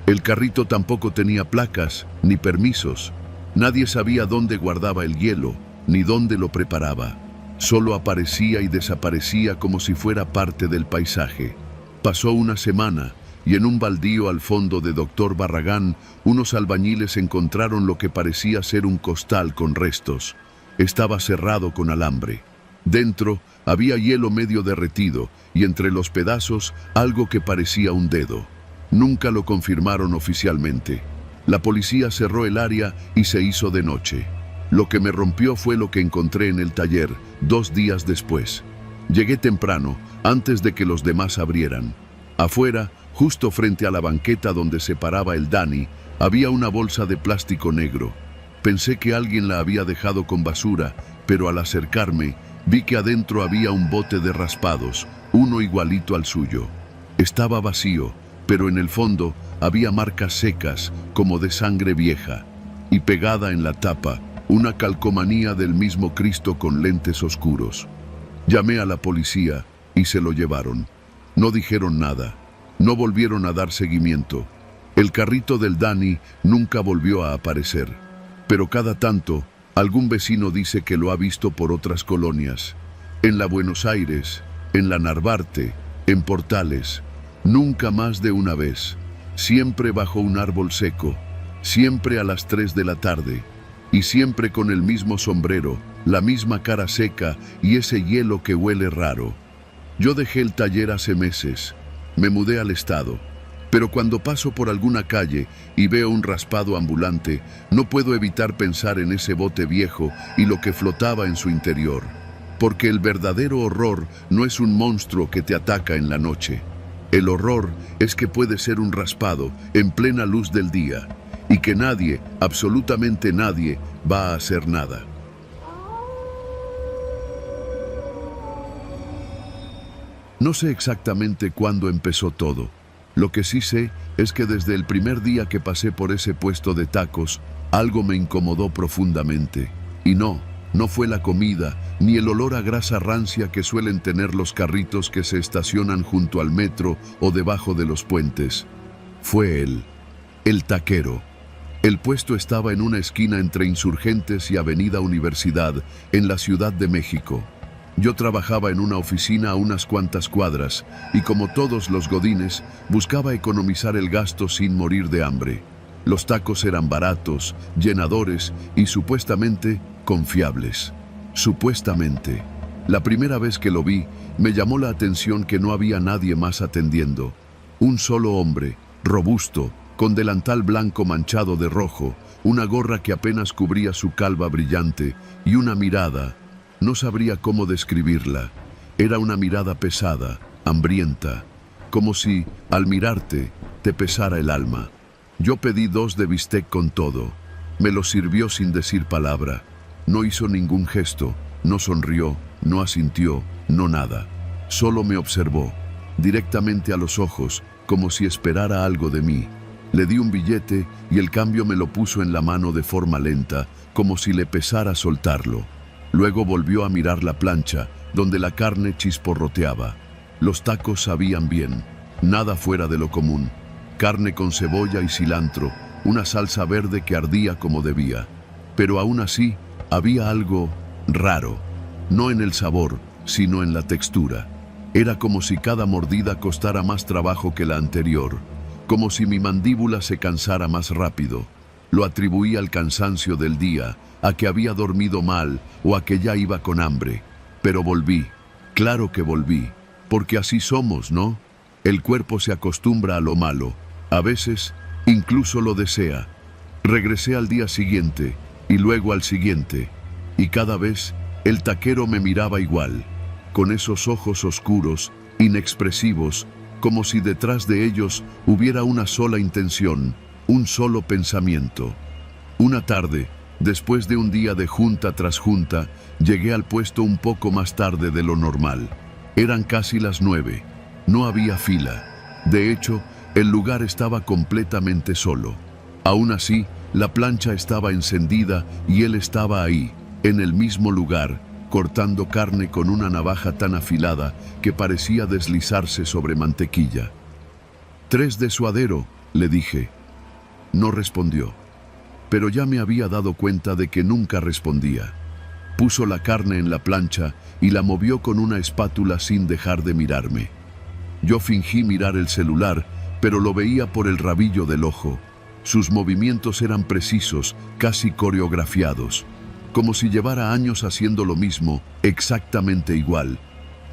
El carrito tampoco tenía placas, ni permisos. Nadie sabía dónde guardaba el hielo, ni dónde lo preparaba. Solo aparecía y desaparecía como si fuera parte del paisaje. Pasó una semana, y en un baldío al fondo de Doctor Barragán, unos albañiles encontraron lo que parecía ser un costal con restos. Estaba cerrado con alambre. Dentro había hielo medio derretido, y entre los pedazos algo que parecía un dedo. Nunca lo confirmaron oficialmente. La policía cerró el área y se hizo de noche. Lo que me rompió fue lo que encontré en el taller 2 días después. Llegué temprano, antes de que los demás abrieran. Afuera, justo frente a la banqueta donde se paraba el Dani, había una bolsa de plástico negro. Pensé que alguien la había dejado con basura, pero al acercarme, vi que adentro había un bote de raspados, uno igualito al suyo. Estaba vacío, pero en el fondo había marcas secas, como de sangre vieja, y pegada en la tapa, una calcomanía del mismo Cristo con lentes oscuros. Llamé a la policía y se lo llevaron. No dijeron nada, no volvieron a dar seguimiento. El carrito del Dani nunca volvió a aparecer, pero cada tanto, algún vecino dice que lo ha visto por otras colonias, en la Buenos Aires, en la Narvarte, en Portales. Nunca más de una vez. Siempre bajo un árbol seco. Siempre a las 3 de la tarde. Y siempre con el mismo sombrero, la misma cara seca y ese hielo que huele raro. Yo dejé el taller hace meses. Me mudé al estado. Pero cuando paso por alguna calle y veo un raspado ambulante, no puedo evitar pensar en ese bote viejo y lo que flotaba en su interior. Porque el verdadero horror no es un monstruo que te ataca en la noche. El horror es que puede ser un raspado en plena luz del día y que nadie, absolutamente nadie, va a hacer nada. No sé exactamente cuándo empezó todo. Lo que sí sé es que desde el primer día que pasé por ese puesto de tacos, algo me incomodó profundamente. Y no fue la comida, ni el olor a grasa rancia que suelen tener los carritos que se estacionan junto al metro o debajo de los puentes. Fue él, el taquero. El puesto estaba en una esquina entre Insurgentes y Avenida Universidad, en la Ciudad de México. Yo trabajaba en una oficina a unas cuantas cuadras y como todos los godines, buscaba economizar el gasto sin morir de hambre. Los tacos eran baratos, llenadores y supuestamente confiables. Supuestamente. La primera vez que lo vi, me llamó la atención que no había nadie más atendiendo. Un solo hombre, robusto, con delantal blanco manchado de rojo, una gorra que apenas cubría su calva brillante y una mirada. No sabría cómo describirla. Era una mirada pesada, hambrienta, como si, al mirarte, te pesara el alma. Yo pedí 2 de bistec con todo. Me lo sirvió sin decir palabra. No hizo ningún gesto, no sonrió, no asintió, no nada. Solo me observó, directamente a los ojos, como si esperara algo de mí. Le di un billete y el cambio me lo puso en la mano de forma lenta, como si le pesara soltarlo. Luego volvió a mirar la plancha, donde la carne chisporroteaba. Los tacos sabían bien, nada fuera de lo común. Carne con cebolla y cilantro, una salsa verde que ardía como debía. Pero aún así, había algo raro. No en el sabor, sino en la textura. Era como si cada mordida costara más trabajo que la anterior. Como si mi mandíbula se cansara más rápido. Lo atribuía al cansancio del día, a que había dormido mal o a que ya iba con hambre. Pero volví, claro que volví, porque así somos, ¿no? El cuerpo se acostumbra a lo malo, a veces incluso lo desea. Regresé al día siguiente y luego al siguiente, y cada vez el taquero me miraba igual, con esos ojos oscuros, inexpresivos, como si detrás de ellos hubiera una sola intención, un solo pensamiento. Una tarde, después de un día de junta tras junta, llegué al puesto un poco más tarde de lo normal. Eran casi las 9. No había fila. De hecho, el lugar estaba completamente solo. Aún así, la plancha estaba encendida y él estaba ahí, en el mismo lugar, cortando carne con una navaja tan afilada que parecía deslizarse sobre mantequilla. 3 de suadero, le dije. No respondió. Pero ya me había dado cuenta de que nunca respondía. Puso la carne en la plancha y la movió con una espátula sin dejar de mirarme. Yo fingí mirar el celular, pero lo veía por el rabillo del ojo. Sus movimientos eran precisos, casi coreografiados, como si llevara años haciendo lo mismo, exactamente igual.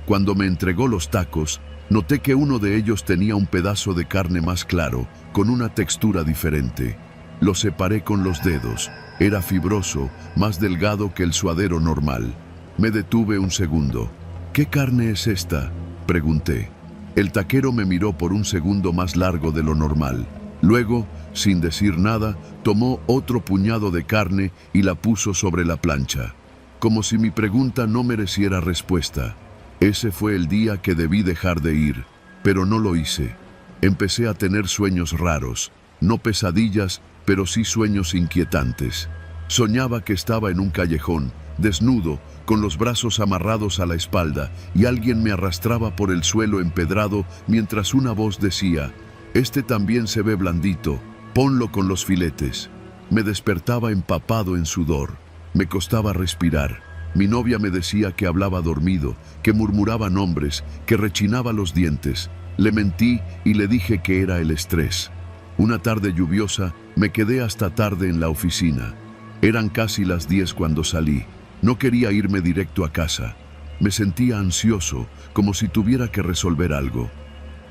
Cuando me entregó los tacos, noté que uno de ellos tenía un pedazo de carne más claro, con una textura diferente. Lo separé con los dedos. Era fibroso, más delgado que el suadero normal. Me detuve un segundo. ¿Qué carne es esta?, pregunté. El taquero me miró por un segundo más largo de lo normal. Luego, sin decir nada, tomó otro puñado de carne y la puso sobre la plancha, como si mi pregunta no mereciera respuesta. Ese fue el día que debí dejar de ir, pero no lo hice. Empecé a tener sueños raros, no pesadillas, pero sí sueños inquietantes. Soñaba que estaba en un callejón, desnudo, con los brazos amarrados a la espalda, y alguien me arrastraba por el suelo empedrado mientras una voz decía: «Este también se ve blandito, ponlo con los filetes». Me despertaba empapado en sudor. Me costaba respirar. Mi novia me decía que hablaba dormido, que murmuraba nombres, que rechinaba los dientes. Le mentí y le dije que era el estrés. Una tarde lluviosa, me quedé hasta tarde en la oficina. Eran casi las 10 cuando salí. No quería irme directo a casa. Me sentía ansioso, como si tuviera que resolver algo.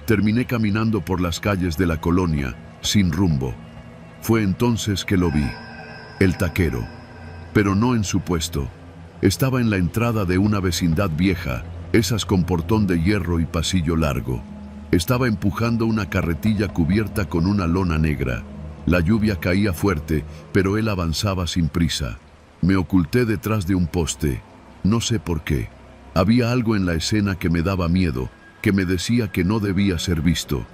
Terminé caminando por las calles de la colonia, sin rumbo. Fue entonces que lo vi. El taquero. Pero no en su puesto. Estaba en la entrada de una vecindad vieja, esas con portón de hierro y pasillo largo. Estaba empujando una carretilla cubierta con una lona negra. La lluvia caía fuerte, pero él avanzaba sin prisa. Me oculté detrás de un poste. No sé por qué. Había algo en la escena que me daba miedo, que me decía que no debía ser visto.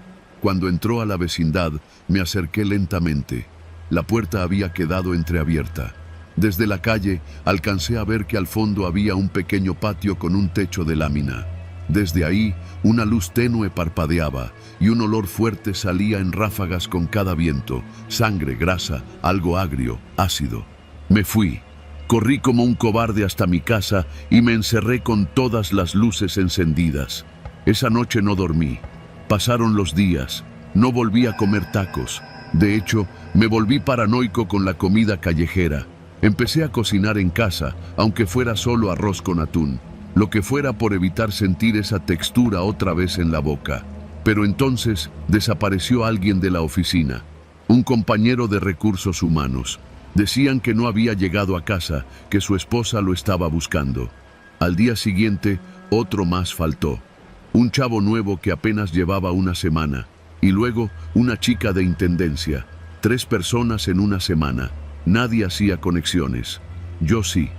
Cuando entró a la vecindad, me acerqué lentamente. La puerta había quedado entreabierta. Desde la calle, alcancé a ver que al fondo había un pequeño patio con un techo de lámina. Desde ahí, una luz tenue parpadeaba y un olor fuerte salía en ráfagas con cada viento, sangre, grasa, algo agrio, ácido. Me fui. Corrí como un cobarde hasta mi casa y me encerré con todas las luces encendidas. Esa noche no dormí. Pasaron los días. No volví a comer tacos. De hecho, me volví paranoico con la comida callejera. Empecé a cocinar en casa, aunque fuera solo arroz con atún. Lo que fuera por evitar sentir esa textura otra vez en la boca. Pero entonces desapareció alguien de la oficina. Un compañero de recursos humanos. Decían que no había llegado a casa, que su esposa lo estaba buscando. Al día siguiente, otro más faltó. Un chavo nuevo que apenas llevaba una semana. Y luego, una chica de intendencia. 3 personas en una semana. Nadie hacía conexiones. Yo sí.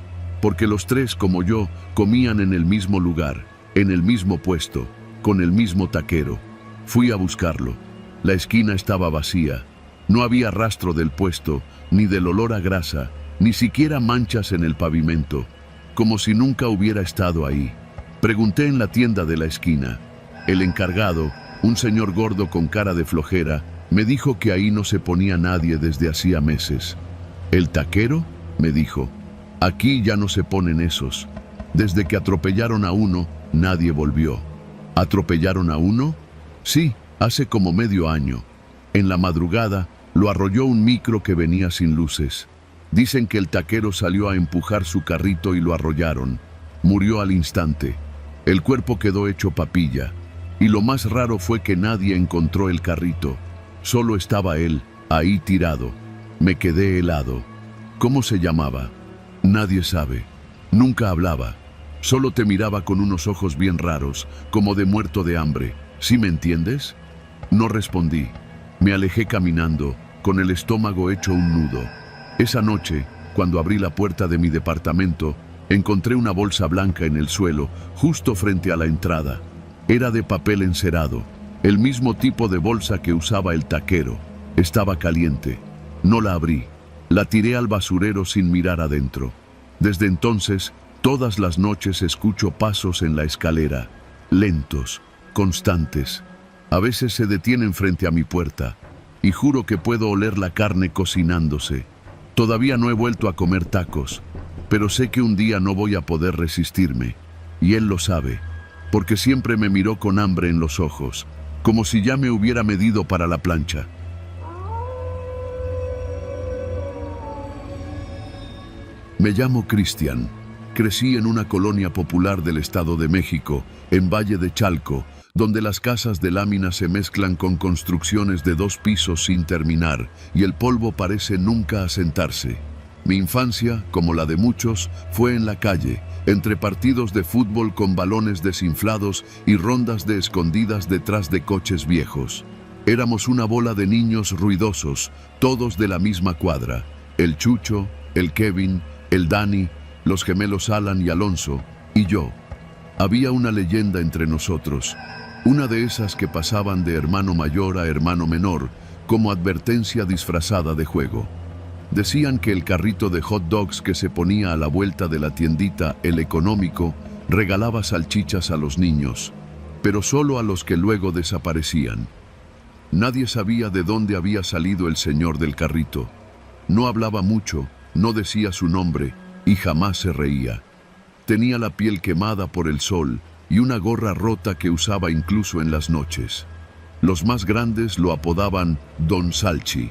Porque los 3, como yo, comían en el mismo lugar, en el mismo puesto, con el mismo taquero. Fui a buscarlo. La esquina estaba vacía. No había rastro del puesto, ni del olor a grasa, ni siquiera manchas en el pavimento, como si nunca hubiera estado ahí. Pregunté en la tienda de la esquina. El encargado, un señor gordo con cara de flojera, me dijo que ahí no se ponía nadie desde hacía meses. ¿El taquero?, me dijo. Aquí ya no se ponen esos. Desde que atropellaron a uno, nadie volvió. ¿Atropellaron a uno? Sí, hace como medio año. En la madrugada, lo arrolló un micro que venía sin luces. Dicen que el taquero salió a empujar su carrito y lo arrollaron. Murió al instante. El cuerpo quedó hecho papilla. Y lo más raro fue que nadie encontró el carrito. Solo estaba él, ahí tirado. Me quedé helado. ¿Cómo se llamaba? Nadie sabe. Nunca hablaba. Solo te miraba con unos ojos bien raros, como de muerto de hambre. ¿Sí me entiendes? No respondí. Me alejé caminando, con el estómago hecho un nudo. Esa noche, cuando abrí la puerta de mi departamento, encontré una bolsa blanca en el suelo, justo frente a la entrada. Era de papel encerado, el mismo tipo de bolsa que usaba el taquero. Estaba caliente. No la abrí. La tiré al basurero sin mirar adentro. Desde entonces, todas las noches escucho pasos en la escalera, lentos, constantes. A veces se detienen frente a mi puerta, y juro que puedo oler la carne cocinándose. Todavía no he vuelto a comer tacos, pero sé que un día no voy a poder resistirme, y él lo sabe, porque siempre me miró con hambre en los ojos, como si ya me hubiera medido para la plancha. Me llamo Cristian. Crecí en una colonia popular del Estado de México, en Valle de Chalco, donde las casas de lámina se mezclan con construcciones de 2 pisos sin terminar, y el polvo parece nunca asentarse. Mi infancia, como la de muchos, fue en la calle, entre partidos de fútbol con balones desinflados y rondas de escondidas detrás de coches viejos. Éramos una bola de niños ruidosos, todos de la misma cuadra. El Chucho, el Kevin, el Dani, los gemelos Alan y Alonso, y yo. Había una leyenda entre nosotros, una de esas que pasaban de hermano mayor a hermano menor, como advertencia disfrazada de juego. Decían que el carrito de hot dogs que se ponía a la vuelta de la tiendita El Económico regalaba salchichas a los niños, pero solo a los que luego desaparecían. Nadie sabía de dónde había salido el señor del carrito. No hablaba mucho, no decía su nombre y jamás se reía. Tenía la piel quemada por el sol y una gorra rota que usaba incluso en las noches. Los más grandes lo apodaban Don Salchi.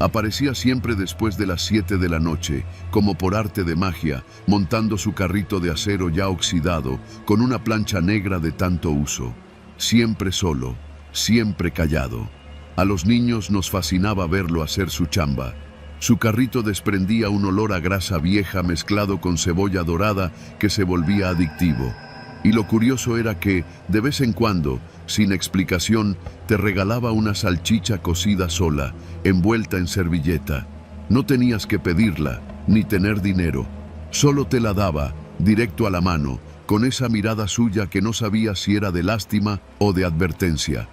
Aparecía siempre después de las 7 de la noche, como por arte de magia, montando su carrito de acero ya oxidado, con una plancha negra de tanto uso. Siempre solo, siempre callado. A los niños nos fascinaba verlo hacer su chamba. Su carrito desprendía un olor a grasa vieja mezclado con cebolla dorada que se volvía adictivo. Y lo curioso era que, de vez en cuando, sin explicación, te regalaba una salchicha cocida sola, envuelta en servilleta. No tenías que pedirla, ni tener dinero. Solo te la daba, directo a la mano, con esa mirada suya que no sabía si era de lástima o de advertencia.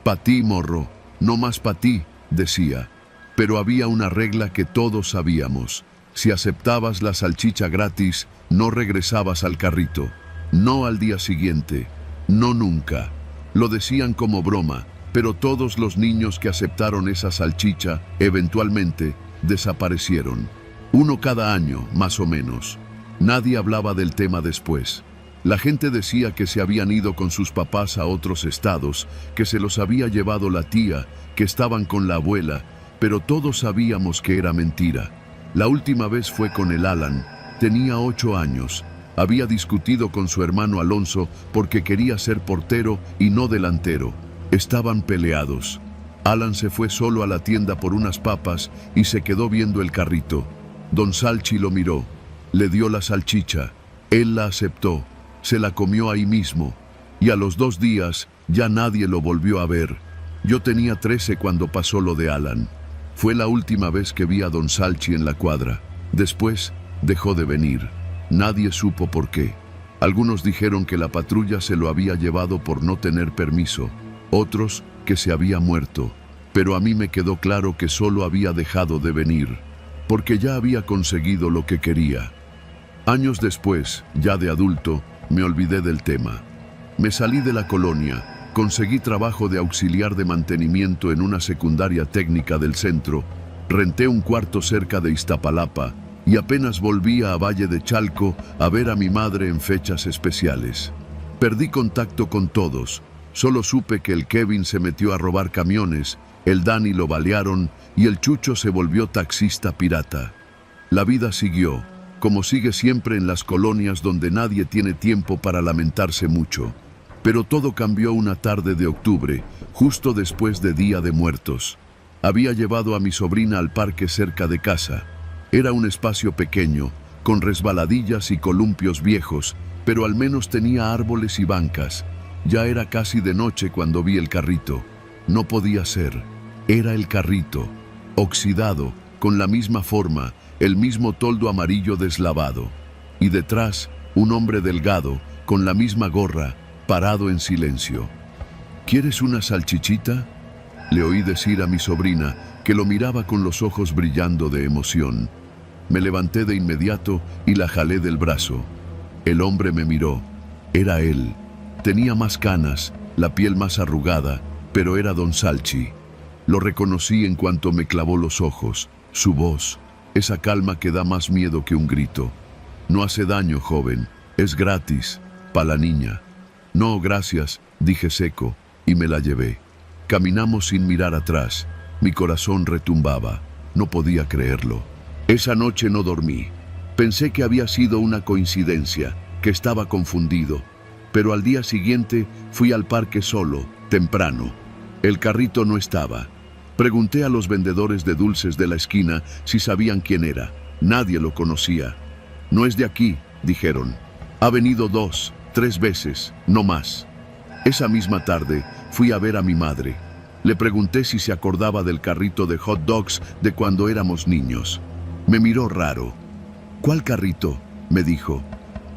«Pa' ti, morro, no más pa' ti», decía. Pero había una regla que todos sabíamos. Si aceptabas la salchicha gratis, no regresabas al carrito. No al día siguiente, no nunca. Lo decían como broma, pero todos los niños que aceptaron esa salchicha, eventualmente, desaparecieron. Uno cada año, más o menos. Nadie hablaba del tema después. La gente decía que se habían ido con sus papás a otros estados, que se los había llevado la tía, que estaban con la abuela, pero todos sabíamos que era mentira. La última vez fue con el Alan. Tenía 8 años. Había discutido con su hermano Alonso porque quería ser portero y no delantero. Estaban peleados. Alan se fue solo a la tienda por unas papas y se quedó viendo el carrito. Don Salchi lo miró. Le dio la salchicha. Él la aceptó. Se la comió ahí mismo. Y a los 2 días ya nadie lo volvió a ver. Yo tenía 13 cuando pasó lo de Alan. Fue la última vez que vi a Don Salchi en la cuadra. Después dejó de venir. Nadie supo por qué. Algunos dijeron que la patrulla se lo había llevado por no tener permiso. Otros que se había muerto. Pero a mí me quedó claro que solo había dejado de venir, porque ya había conseguido lo que quería. Años después, ya de adulto, me olvidé del tema. Me salí de la colonia, conseguí trabajo de auxiliar de mantenimiento en una secundaria técnica del centro, renté un cuarto cerca de Iztapalapa y apenas volvía a Valle de Chalco a ver a mi madre en fechas especiales. Perdí contacto con todos, solo supe que el Kevin se metió a robar camiones, el Dani lo balearon y el Chucho se volvió taxista pirata. La vida siguió, como sigue siempre en las colonias donde nadie tiene tiempo para lamentarse mucho. Pero todo cambió una tarde de octubre, justo después de Día de Muertos. Había llevado a mi sobrina al parque cerca de casa. Era un espacio pequeño, con resbaladillas y columpios viejos, pero al menos tenía árboles y bancas. Ya era casi de noche cuando vi el carrito. No podía ser. Era el carrito, oxidado, con la misma forma, el mismo toldo amarillo deslavado. Y detrás, un hombre delgado, con la misma gorra, parado en silencio. ¿Quieres una salchichita?, le oí decir a mi sobrina, que lo miraba con los ojos brillando de emoción. Me levanté de inmediato y la jalé del brazo. El hombre me miró. Era él. Tenía más canas, la piel más arrugada, pero era Don Salchi. Lo reconocí en cuanto me clavó los ojos. Su voz, esa calma que da más miedo que un grito. No hace daño, joven. Es gratis. Pa' la niña. No, gracias, dije seco, y me la llevé. Caminamos sin mirar atrás. Mi corazón retumbaba. No podía creerlo. Esa noche no dormí. Pensé que había sido una coincidencia, que estaba confundido. Pero al día siguiente fui al parque solo, temprano. El carrito no estaba. Pregunté a los vendedores de dulces de la esquina si sabían quién era. Nadie lo conocía. No es de aquí, dijeron. Ha venido 2, 3 veces, no más. Esa misma tarde fui a ver a mi madre. Le pregunté si se acordaba del carrito de hot dogs de cuando éramos niños. Me miró raro. ¿Cuál carrito?, me dijo.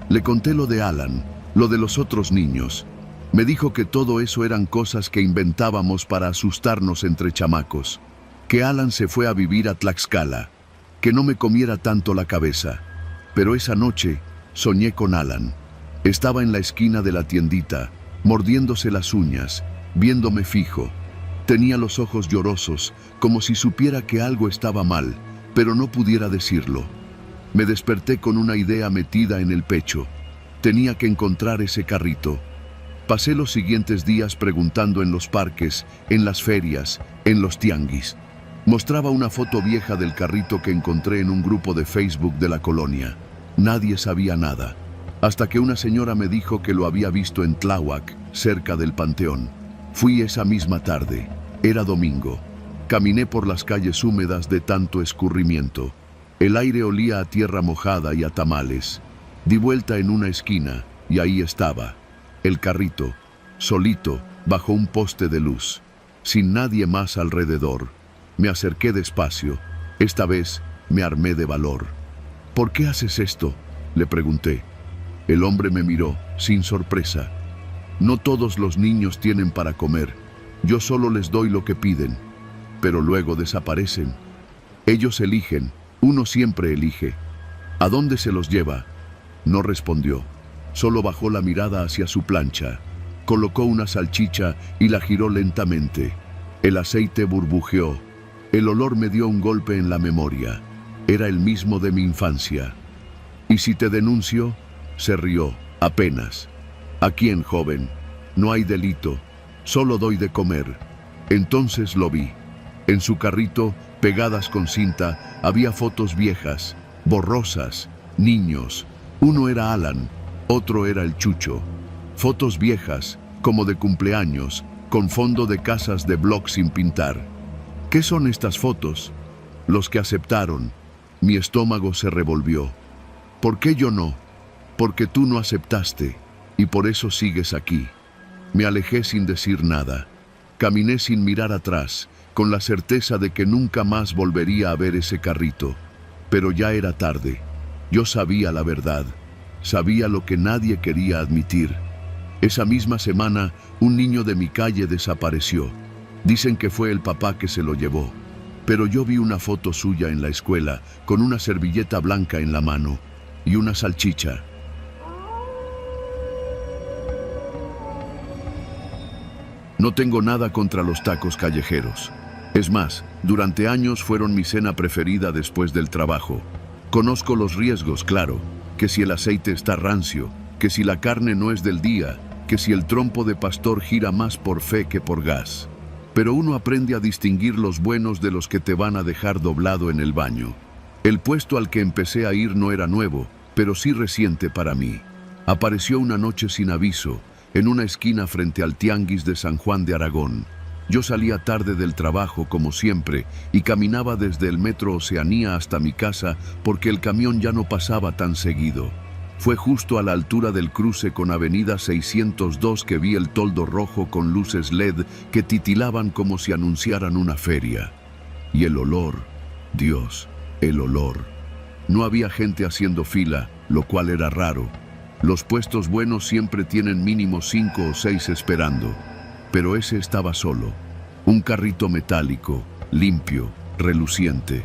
Le conté lo de Alan, lo de los otros niños. Me dijo que todo eso eran cosas que inventábamos para asustarnos entre chamacos. Que Alan se fue a vivir a Tlaxcala. Que no me comiera tanto la cabeza. Pero esa noche soñé con Alan. Estaba en la esquina de la tiendita, mordiéndose las uñas, viéndome fijo. Tenía los ojos llorosos, como si supiera que algo estaba mal, pero no pudiera decirlo. Me desperté con una idea metida en el pecho. Tenía que encontrar ese carrito. Pasé los siguientes días preguntando en los parques, en las ferias, en los tianguis. Mostraba una foto vieja del carrito que encontré en un grupo de Facebook de la colonia. Nadie sabía nada, hasta que una señora me dijo que lo había visto en Tláhuac, cerca del Panteón. Fui esa misma tarde. Era domingo. Caminé por las calles húmedas de tanto escurrimiento. El aire olía a tierra mojada y a tamales. Di vuelta en una esquina y ahí estaba, el carrito, solito, bajo un poste de luz, sin nadie más alrededor. Me acerqué despacio. Esta vez me armé de valor. ¿Por qué haces esto?, le pregunté. El hombre me miró, sin sorpresa. No todos los niños tienen para comer. Yo solo les doy lo que piden, pero luego desaparecen. Ellos eligen, uno siempre elige. ¿A dónde se los lleva? No respondió. Solo bajó la mirada hacia su plancha. Colocó una salchicha y la giró lentamente. El aceite burbujeó. El olor me dio un golpe en la memoria. Era el mismo de mi infancia. ¿Y si te denuncio? Se rió, apenas. ¿A quién, joven? No hay delito. Solo doy de comer. Entonces lo vi. En su carrito, pegadas con cinta, había fotos viejas, borrosas, niños. Uno era Alan, otro era el Chucho. Fotos viejas, como de cumpleaños, con fondo de casas de bloc sin pintar. ¿Qué son estas fotos? Los que aceptaron. Mi estómago se revolvió. ¿Por qué yo no? Porque tú no aceptaste, y por eso sigues aquí. Me alejé sin decir nada. Caminé sin mirar atrás, con la certeza de que nunca más volvería a ver ese carrito. Pero ya era tarde. Yo sabía la verdad. Sabía lo que nadie quería admitir. Esa misma semana, un niño de mi calle desapareció. Dicen que fue el papá que se lo llevó. Pero yo vi una foto suya en la escuela, con una servilleta blanca en la mano y una salchicha. No tengo nada contra los tacos callejeros. Es más, durante años fueron mi cena preferida después del trabajo. Conozco los riesgos, claro, que si el aceite está rancio, que si la carne no es del día, que si el trompo de pastor gira más por fe que por gas. Pero uno aprende a distinguir los buenos de los que te van a dejar doblado en el baño. El puesto al que empecé a ir no era nuevo, pero sí reciente para mí. Apareció una noche sin aviso, en una esquina frente al tianguis de San Juan de Aragón. Yo salía tarde del trabajo, como siempre, y caminaba desde el metro Oceanía hasta mi casa porque el camión ya no pasaba tan seguido. Fue justo a la altura del cruce con Avenida 602 que vi el toldo rojo con luces LED que titilaban como si anunciaran una feria. Y el olor, Dios, el olor. No había gente haciendo fila, lo cual era raro. Los puestos buenos siempre tienen mínimo 5 o 6 esperando. Pero ese estaba solo. Un carrito metálico, limpio, reluciente.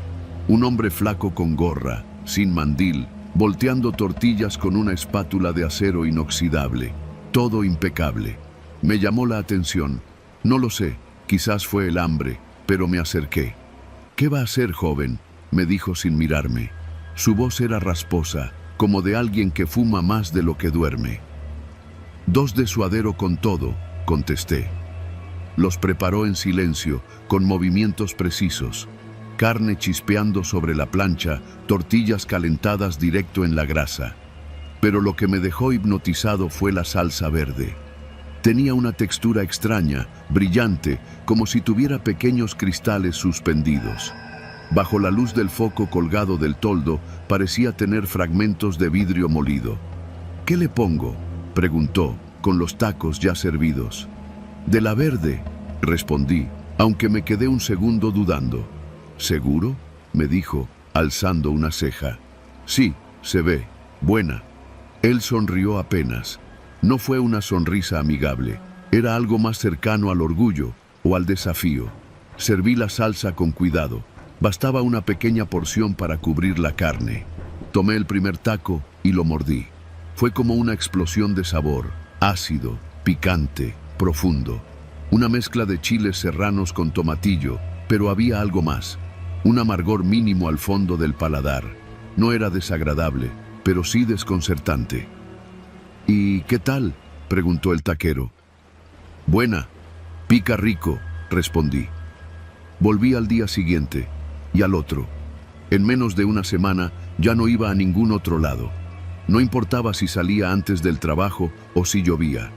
Un hombre flaco con gorra, sin mandil, volteando tortillas con una espátula de acero inoxidable. Todo impecable. Me llamó la atención. No lo sé, quizás fue el hambre, pero me acerqué. ¿Qué va a hacer, joven?, me dijo sin mirarme. Su voz era rasposa, como de alguien que fuma más de lo que duerme. 2 de suadero con todo, contesté. Los preparó en silencio, con movimientos precisos. Carne chispeando sobre la plancha, tortillas calentadas directo en la grasa. Pero lo que me dejó hipnotizado fue la salsa verde. Tenía una textura extraña, brillante, como si tuviera pequeños cristales suspendidos. Bajo la luz del foco colgado del toldo, parecía tener fragmentos de vidrio molido. ¿Qué le pongo?, preguntó, con los tacos ya servidos. De la verde, respondí, aunque me quedé un segundo dudando. ¿Seguro?, me dijo, alzando una ceja. Sí, se ve, buena. Él sonrió apenas. No fue una sonrisa amigable, era algo más cercano al orgullo o al desafío. Serví la salsa con cuidado. Bastaba una pequeña porción para cubrir la carne. Tomé el primer taco y lo mordí. Fue como una explosión de sabor, ácido, picante, profundo. Una mezcla de chiles serranos con tomatillo, pero había algo más. Un amargor mínimo al fondo del paladar. No era desagradable, pero sí desconcertante. ¿Y qué tal?, preguntó el taquero. Buena, pica rico, respondí. Volví al día siguiente y al otro. En menos de una semana ya no iba a ningún otro lado. No importaba si salía antes del trabajo o si llovía.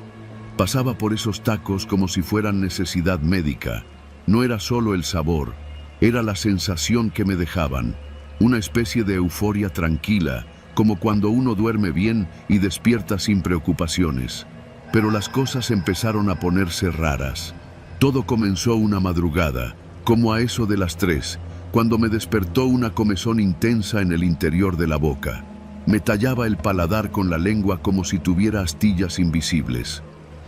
Pasaba por esos tacos como si fueran necesidad médica. No era solo el sabor, era la sensación que me dejaban. Una especie de euforia tranquila, como cuando uno duerme bien y despierta sin preocupaciones. Pero las cosas empezaron a ponerse raras. Todo comenzó una madrugada, como a eso de las 3, cuando me despertó una comezón intensa en el interior de la boca. Me tallaba el paladar con la lengua como si tuviera astillas invisibles.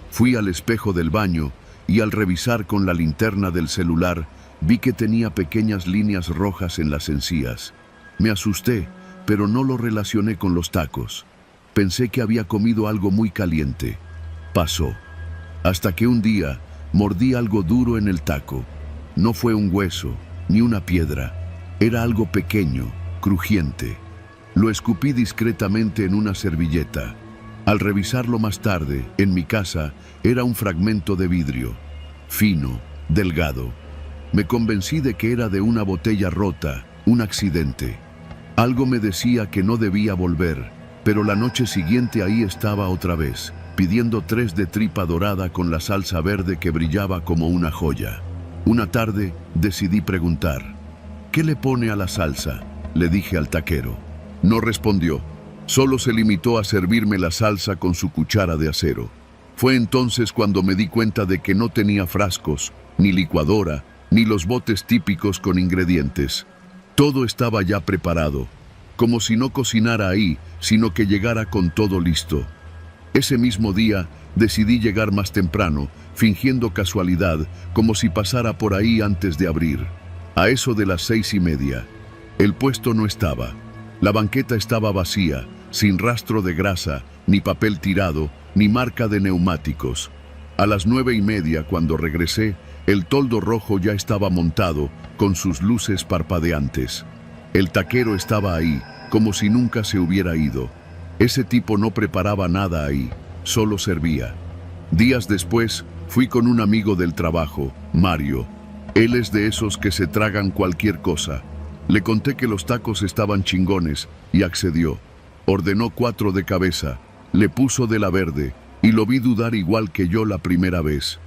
Fui al espejo del baño y al revisar con la linterna del celular, vi que tenía pequeñas líneas rojas en las encías. Me asusté, pero no lo relacioné con los tacos. Pensé que había comido algo muy caliente. Pasó. Hasta que un día mordí algo duro en el taco. No fue un hueso, ni una piedra. Era algo pequeño, crujiente. Lo escupí discretamente en una servilleta. Al revisarlo más tarde, en mi casa, era un fragmento de vidrio. Fino, delgado. Me convencí de que era de una botella rota, un accidente. Algo me decía que no debía volver, pero la noche siguiente ahí estaba otra vez, pidiendo 3 de tripa dorada con la salsa verde que brillaba como una joya. Una tarde decidí preguntar, ¿qué le pone a la salsa?, le dije al taquero. No respondió, solo se limitó a servirme la salsa con su cuchara de acero. Fue entonces cuando me di cuenta de que no tenía frascos, ni licuadora, ni los botes típicos con ingredientes. Todo estaba ya preparado, como si no cocinara ahí, sino que llegara con todo listo. Ese mismo día decidí llegar más temprano, fingiendo casualidad, como si pasara por ahí antes de abrir. A eso de las 6:30. El puesto no estaba. La banqueta estaba vacía, sin rastro de grasa, ni papel tirado, ni marca de neumáticos. A las 9:30, cuando regresé, el toldo rojo ya estaba montado, con sus luces parpadeantes. El taquero estaba ahí, como si nunca se hubiera ido. Ese tipo no preparaba nada ahí, solo servía. Días después, fui con un amigo del trabajo, Mario. Él es de esos que se tragan cualquier cosa. Le conté que los tacos estaban chingones y accedió. Ordenó 4 de cabeza, le puso de la verde y lo vi dudar igual que yo la primera vez.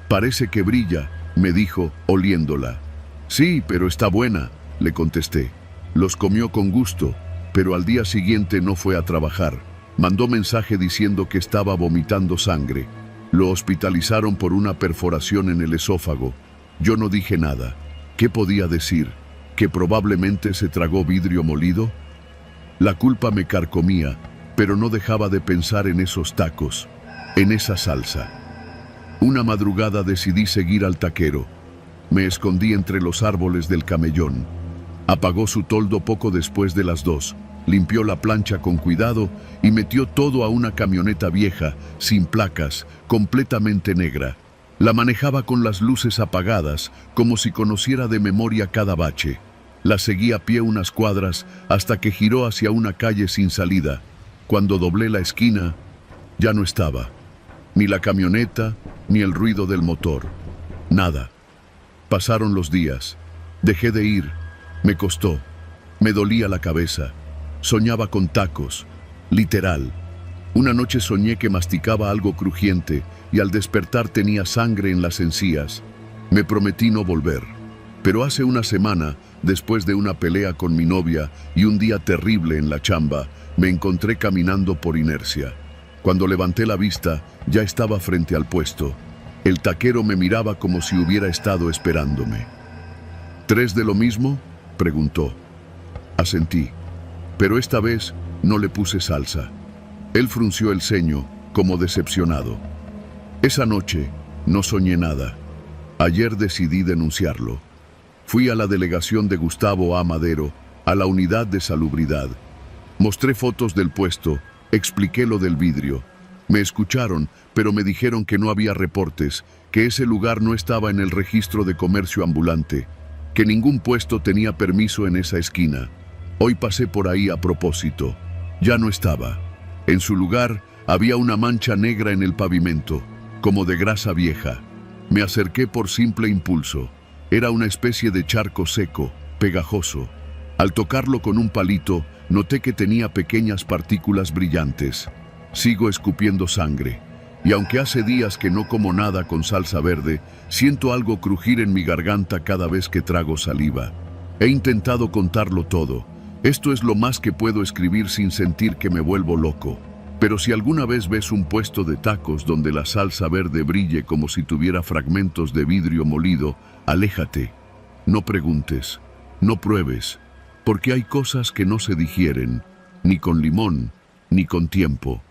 Parece que brilla, me dijo, oliéndola. Sí, pero está buena, le contesté. Los comió con gusto, pero al día siguiente no fue a trabajar. Mandó mensaje diciendo que estaba vomitando sangre. Lo hospitalizaron por una perforación en el esófago. Yo no dije nada. ¿Qué podía decir? ¿Que probablemente se tragó vidrio molido? La culpa me carcomía, pero no dejaba de pensar en esos tacos, en esa salsa. Una madrugada decidí seguir al taquero. Me escondí entre los árboles del camellón. Apagó su toldo poco después de las 2, limpió la plancha con cuidado y metió todo a una camioneta vieja, sin placas, completamente negra. La manejaba con las luces apagadas, como si conociera de memoria cada bache. La seguí a pie unas cuadras hasta que giró hacia una calle sin salida. Cuando doblé la esquina, ya no estaba. Ni la camioneta, ni el ruido del motor. Nada. Pasaron los días. Dejé de ir. Me costó. Me dolía la cabeza. Soñaba con tacos. Literal. Una noche soñé que masticaba algo crujiente y al despertar tenía sangre en las encías. Me prometí no volver. Pero hace una semana, después de una pelea con mi novia y un día terrible en la chamba, me encontré caminando por inercia. Cuando levanté la vista, ya estaba frente al puesto. El taquero me miraba como si hubiera estado esperándome. ¿3 de lo mismo?, preguntó. Asentí, pero esta vez no le puse salsa. Él frunció el ceño, como decepcionado. Esa noche no soñé nada. Ayer decidí denunciarlo. Fui a la delegación de Gustavo A. Madero, a la unidad de salubridad. Mostré fotos del puesto, expliqué lo del vidrio. Me escucharon, pero me dijeron que no había reportes, que ese lugar no estaba en el registro de comercio ambulante, que ningún puesto tenía permiso en esa esquina. Hoy pasé por ahí a propósito. Ya no estaba. En su lugar Había una mancha negra en el pavimento, como de grasa vieja. Me acerqué por simple impulso. Era una especie de charco seco, pegajoso. Al tocarlo con un palito, noté que tenía pequeñas partículas brillantes. Sigo escupiendo sangre. Y aunque hace días que no como nada con salsa verde, siento algo crujir en mi garganta cada vez que trago saliva. He intentado contarlo todo. Esto es lo más que puedo escribir sin sentir que me vuelvo loco. Pero si alguna vez ves un puesto de tacos donde la salsa verde brille como si tuviera fragmentos de vidrio molido, aléjate. No preguntes, no pruebes, porque hay cosas que no se digieren, ni con limón, ni con tiempo.